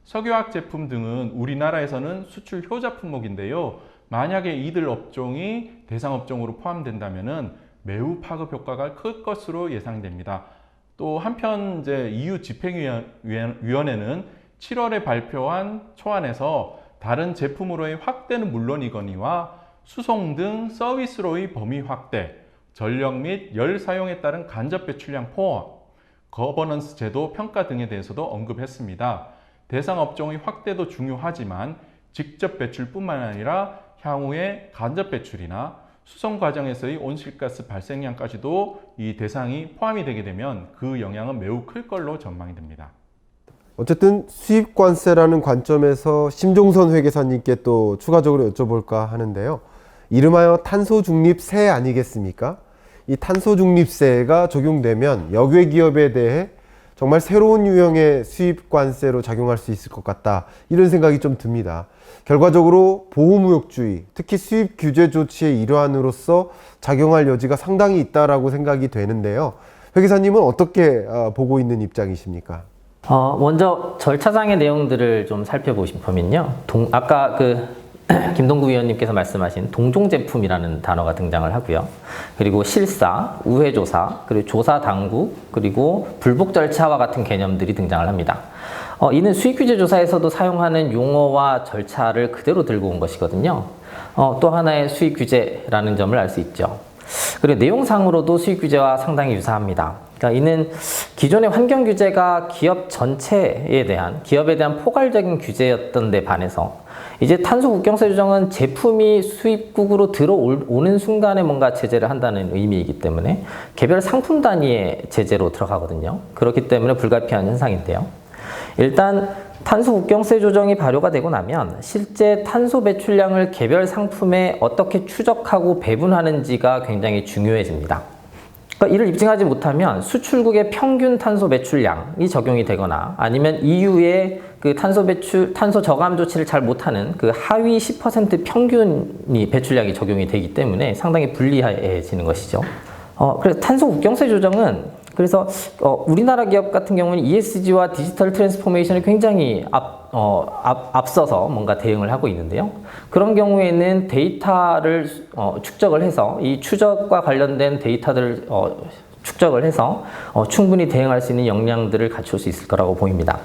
석유화학 제품 등은 우리나라에서는 수출 효자 품목인데요. 만약에 이들 업종이 대상 업종으로 포함된다면은 매우 파급 효과가 클 것으로 예상됩니다. 또 한편 이제 EU 집행위원회는 7월에 발표한 초안에서 다른 제품으로의 확대는 물론이거니와 수송 등 서비스로의 범위 확대, 전력 및 열 사용에 따른 간접 배출량 포함, 거버넌스 제도 평가 등에 대해서도 언급했습니다. 대상 업종의 확대도 중요하지만 직접 배출뿐만 아니라 향후에 간접 배출이나 수송 과정에서의 온실가스 발생량까지도 이 대상이 포함이 되게 되면 그 영향은 매우 클 걸로 전망이 됩니다. 어쨌든 수입관세라는 관점에서 심종선 회계사님께 또 추가적으로 여쭤볼까 하는데요. 이름하여 탄소중립세 아니겠습니까? 이 탄소중립세가 적용되면 역외기업에 대해 정말 새로운 유형의 수입관세로 작용할 수 있을 것 같다, 이런 생각이 좀 듭니다. 결과적으로 보호무역주의, 특히 수입 규제 조치의 일환으로서 작용할 여지가 상당히 있다라고 생각이 되는데요. 회계사님은 어떻게 보고 있는 입장이십니까? 먼저 절차상의 내용들을 좀 살펴보시면요. 아까 김동구 위원님께서 말씀하신 동종 제품이라는 단어가 등장을 하고요. 그리고 실사, 우회조사, 그리고 조사 당국, 그리고 불복 절차와 같은 개념들이 등장을 합니다. 이는 수익규제조사에서도 사용하는 용어와 절차를 그대로 들고 온 것이거든요. 또 하나의 수익규제라는 점을 알 수 있죠. 그리고 내용상으로도 수익규제와 상당히 유사합니다. 그러니까 이는 기존의 환경규제가 기업에 대한 포괄적인 규제였던 데 반해서 이제 탄소국경세 조정은 제품이 수입국으로 들어오는 순간에 뭔가 제재를 한다는 의미이기 때문에 개별 상품 단위의 제재로 들어가거든요. 그렇기 때문에 불가피한 현상인데요. 일단 탄소국경세 조정이 발효가 되고 나면 실제 탄소 배출량을 개별 상품에 어떻게 추적하고 배분하는지가 굉장히 중요해집니다. 그러니까 이를 입증하지 못하면 수출국의 평균 탄소 배출량이 적용이 되거나 아니면 EU의 그 탄소 저감 조치를 잘 못하는 그 하위 10% 평균이 배출량이 적용이 되기 때문에 상당히 불리해지는 것이죠. 그래서 탄소 국경세 조정은 우리나라 기업 같은 경우는 ESG와 디지털 트랜스포메이션이 굉장히 앞서서 뭔가 대응을 하고 있는데요. 그런 경우에는 데이터를 축적을 해서 이 추적과 관련된 데이터들을 축적을 해서 충분히 대응할 수 있는 역량들을 갖출 수 있을 거라고 보입니다.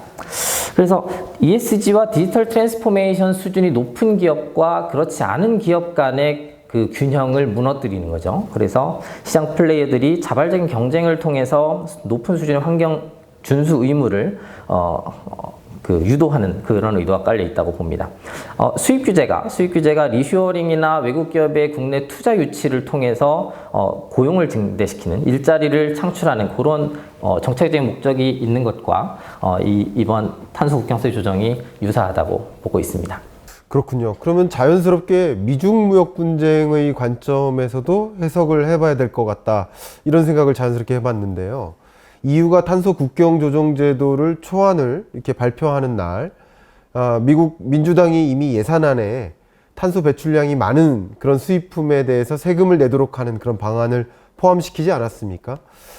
그래서 ESG와 디지털 트랜스포메이션 수준이 높은 기업과 그렇지 않은 기업 간의 그 균형을 무너뜨리는 거죠. 그래서 시장 플레이어들이 자발적인 경쟁을 통해서 높은 수준의 환경 준수 의무를 유도하는 그런 의도가 깔려 있다고 봅니다. 수입 규제가 리슈어링이나 외국 기업의 국내 투자 유치를 통해서 고용을 증대시키는 일자리를 창출하는 그런 정책적인 목적이 있는 것과 이번 탄소 국경세 조정이 유사하다고 보고 있습니다. 그렇군요. 그러면 자연스럽게 미중 무역 분쟁의 관점에서도 해석을 해봐야 될 것 같다, 이런 생각을 자연스럽게 해봤는데요. EU가 탄소 국경 조정 제도를 초안을 이렇게 발표하는 날, 미국 민주당이 이미 예산안에 탄소 배출량이 많은 그런 수입품에 대해서 세금을 내도록 하는 그런 방안을 포함시키지 않았습니까?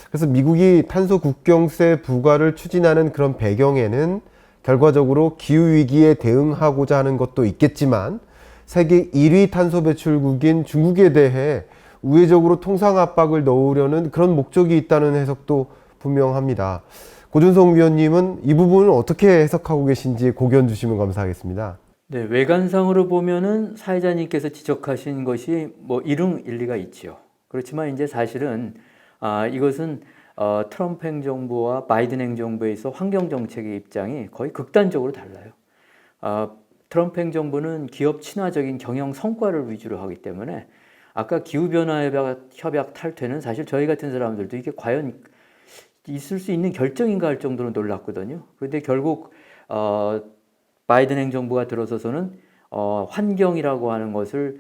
그래서 미국이 탄소 국경세 부과를 추진하는 그런 배경에는 결과적으로 기후위기에 대응하고자 하는 것도 있겠지만 세계 1위 탄소 배출국인 중국에 대해 우회적으로 통상 압박을 넣으려는 그런 목적이 있다는 해석도 분명합니다. 고준성 위원님은 이 부분을 어떻게 해석하고 계신지 고견 주시면 감사하겠습니다. 네, 외관상으로 보면은 사회자님께서 지적하신 것이 뭐 일리가 있지요. 그렇지만 이제 사실은 이것은 트럼프 행정부와 바이든 행정부에 있어 환경 정책의 입장이 거의 극단적으로 달라요. 트럼프 행정부는 기업 친화적인 경영 성과를 위주로 하기 때문에 아까 기후변화 협약 탈퇴는 사실 저희 같은 사람들도 이게 과연 있을 수 있는 결정인가 할 정도로 놀랐거든요. 그런데 결국 바이든 행정부가 들어서서는 환경이라고 하는 것을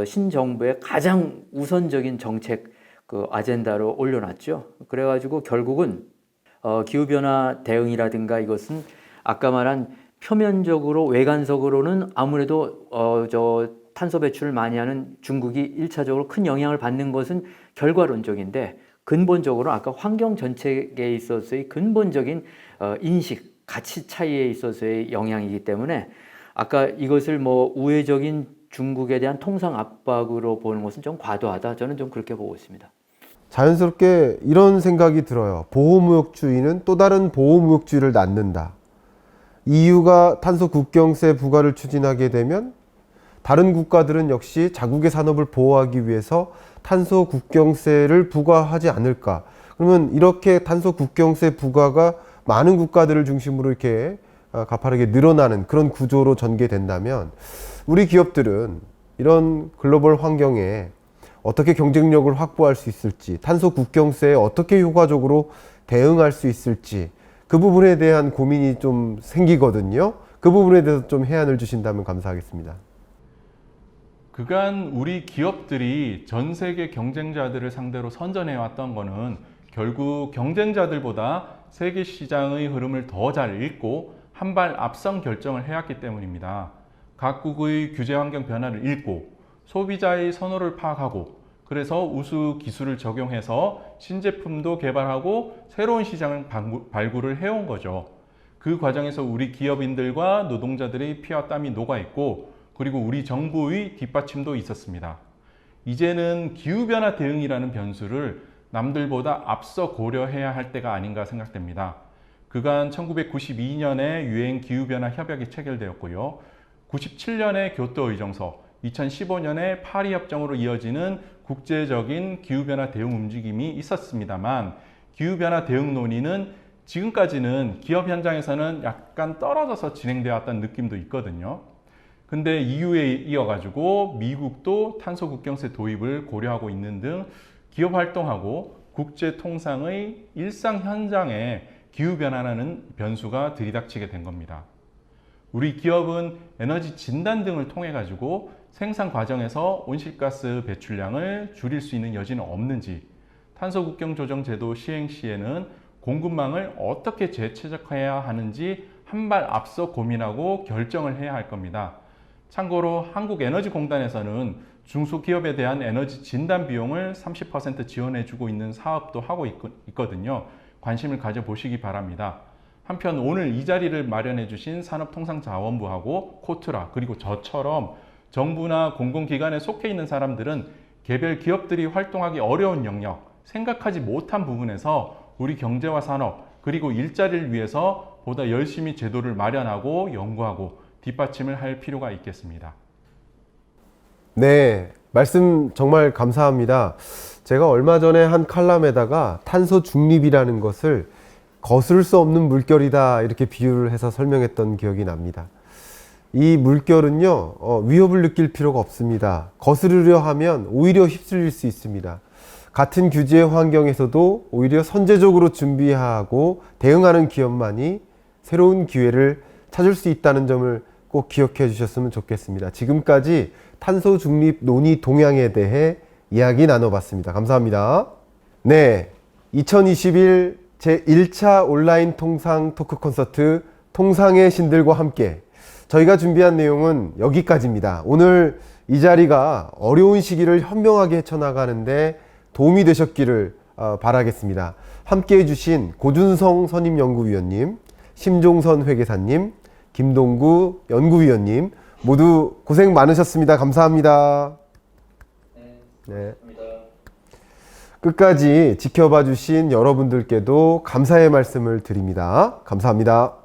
신정부의 가장 우선적인 정책 그 아젠다로 올려놨죠. 그래가지고 결국은 기후변화 대응이라든가 이것은 아까 말한 표면적으로 외관적으로는 아무래도 탄소 배출을 많이 하는 중국이 1차적으로 큰 영향을 받는 것은 결과론적인데 근본적으로 아까 환경 정책에 있어서의 근본적인 인식, 가치 차이에 있어서의 영향이기 때문에 아까 이것을 뭐 우회적인 중국에 대한 통상 압박으로 보는 것은 좀 과도하다. 저는 좀 그렇게 보고 있습니다. 자연스럽게 이런 생각이 들어요. 보호무역주의는 또 다른 보호무역주의를 낳는다. EU가 탄소 국경세 부과를 추진하게 되면 다른 국가들은 역시 자국의 산업을 보호하기 위해서 탄소 국경세를 부과하지 않을까. 그러면 이렇게 탄소 국경세 부과가 많은 국가들을 중심으로 이렇게 가파르게 늘어나는 그런 구조로 전개된다면 우리 기업들은 이런 글로벌 환경에 어떻게 경쟁력을 확보할 수 있을지, 탄소 국경세에 어떻게 효과적으로 대응할 수 있을지 그 부분에 대한 고민이 좀 생기거든요. 그 부분에 대해서 좀 해안을 주신다면 감사하겠습니다. 그간 우리 기업들이 전 세계 경쟁자들을 상대로 선전해왔던 거는 결국 경쟁자들보다 세계 시장의 흐름을 더 잘 읽고 한 발 앞선 결정을 해왔기 때문입니다. 각국의 규제 환경 변화를 읽고 소비자의 선호를 파악하고 그래서 우수 기술을 적용해서 신제품도 개발하고 새로운 시장을 발굴을 해온 거죠. 그 과정에서 우리 기업인들과 노동자들의 피와 땀이 녹아있고 그리고 우리 정부의 뒷받침도 있었습니다. 이제는 기후변화 대응이라는 변수를 남들보다 앞서 고려해야 할 때가 아닌가 생각됩니다. 그간 1992년에 유엔 기후변화 협약이 체결되었고요. 97년에 교토의정서, 2015년에 파리협정으로 이어지는 국제적인 기후변화 대응 움직임이 있었습니다만 기후변화 대응 논의는 지금까지는 기업 현장에서는 약간 떨어져서 진행되어 왔다는 느낌도 있거든요. 근데 EU에 이어가지고 미국도 탄소 국경세 도입을 고려하고 있는 등 기업 활동하고 국제 통상의 일상 현장에 기후변화라는 변수가 들이닥치게 된 겁니다. 우리 기업은 에너지 진단 등을 통해 가지고 생산 과정에서 온실가스 배출량을 줄일 수 있는 여지는 없는지, 탄소 국경 조정 제도 시행 시에는 공급망을 어떻게 재최적화해야 하는지 한 발 앞서 고민하고 결정을 해야 할 겁니다. 참고로 한국에너지공단에서는 중소기업에 대한 에너지 진단 비용을 30% 지원해주고 있는 사업도 하고 있거든요. 관심을 가져보시기 바랍니다. 한편 오늘 이 자리를 마련해 주신 산업통상자원부하고 코트라 그리고 저처럼 정부나 공공기관에 속해 있는 사람들은 개별 기업들이 활동하기 어려운 영역, 생각하지 못한 부분에서 우리 경제와 산업 그리고 일자리를 위해서 보다 열심히 제도를 마련하고 연구하고 뒷받침을 할 필요가 있겠습니다. 네, 말씀 정말 감사합니다. 제가 얼마 전에 한 칼럼에다가 탄소 중립이라는 것을 거스를 수 없는 물결이다 이렇게 비유를 해서 설명했던 기억이 납니다. 이 물결은요, 위협을 느낄 필요가 없습니다. 거스르려 하면 오히려 휩쓸릴 수 있습니다. 같은 규제 환경에서도 오히려 선제적으로 준비하고 대응하는 기업만이 새로운 기회를 찾을 수 있다는 점을 꼭 기억해 주셨으면 좋겠습니다. 지금까지 탄소 중립 논의 동향에 대해 이야기 나눠봤습니다. 감사합니다. 네, 2021 제1차 온라인 통상 토크 콘서트 통상의 신들과 함께 저희가 준비한 내용은 여기까지입니다. 오늘 이 자리가 어려운 시기를 현명하게 헤쳐나가는데 도움이 되셨기를 바라겠습니다. 함께 해주신 고준성 선임연구위원님, 심종선 회계사님, 김동구 연구위원님 모두 고생 많으셨습니다. 감사합니다. 네. 끝까지 지켜봐 주신 여러분들께도 감사의 말씀을 드립니다. 감사합니다.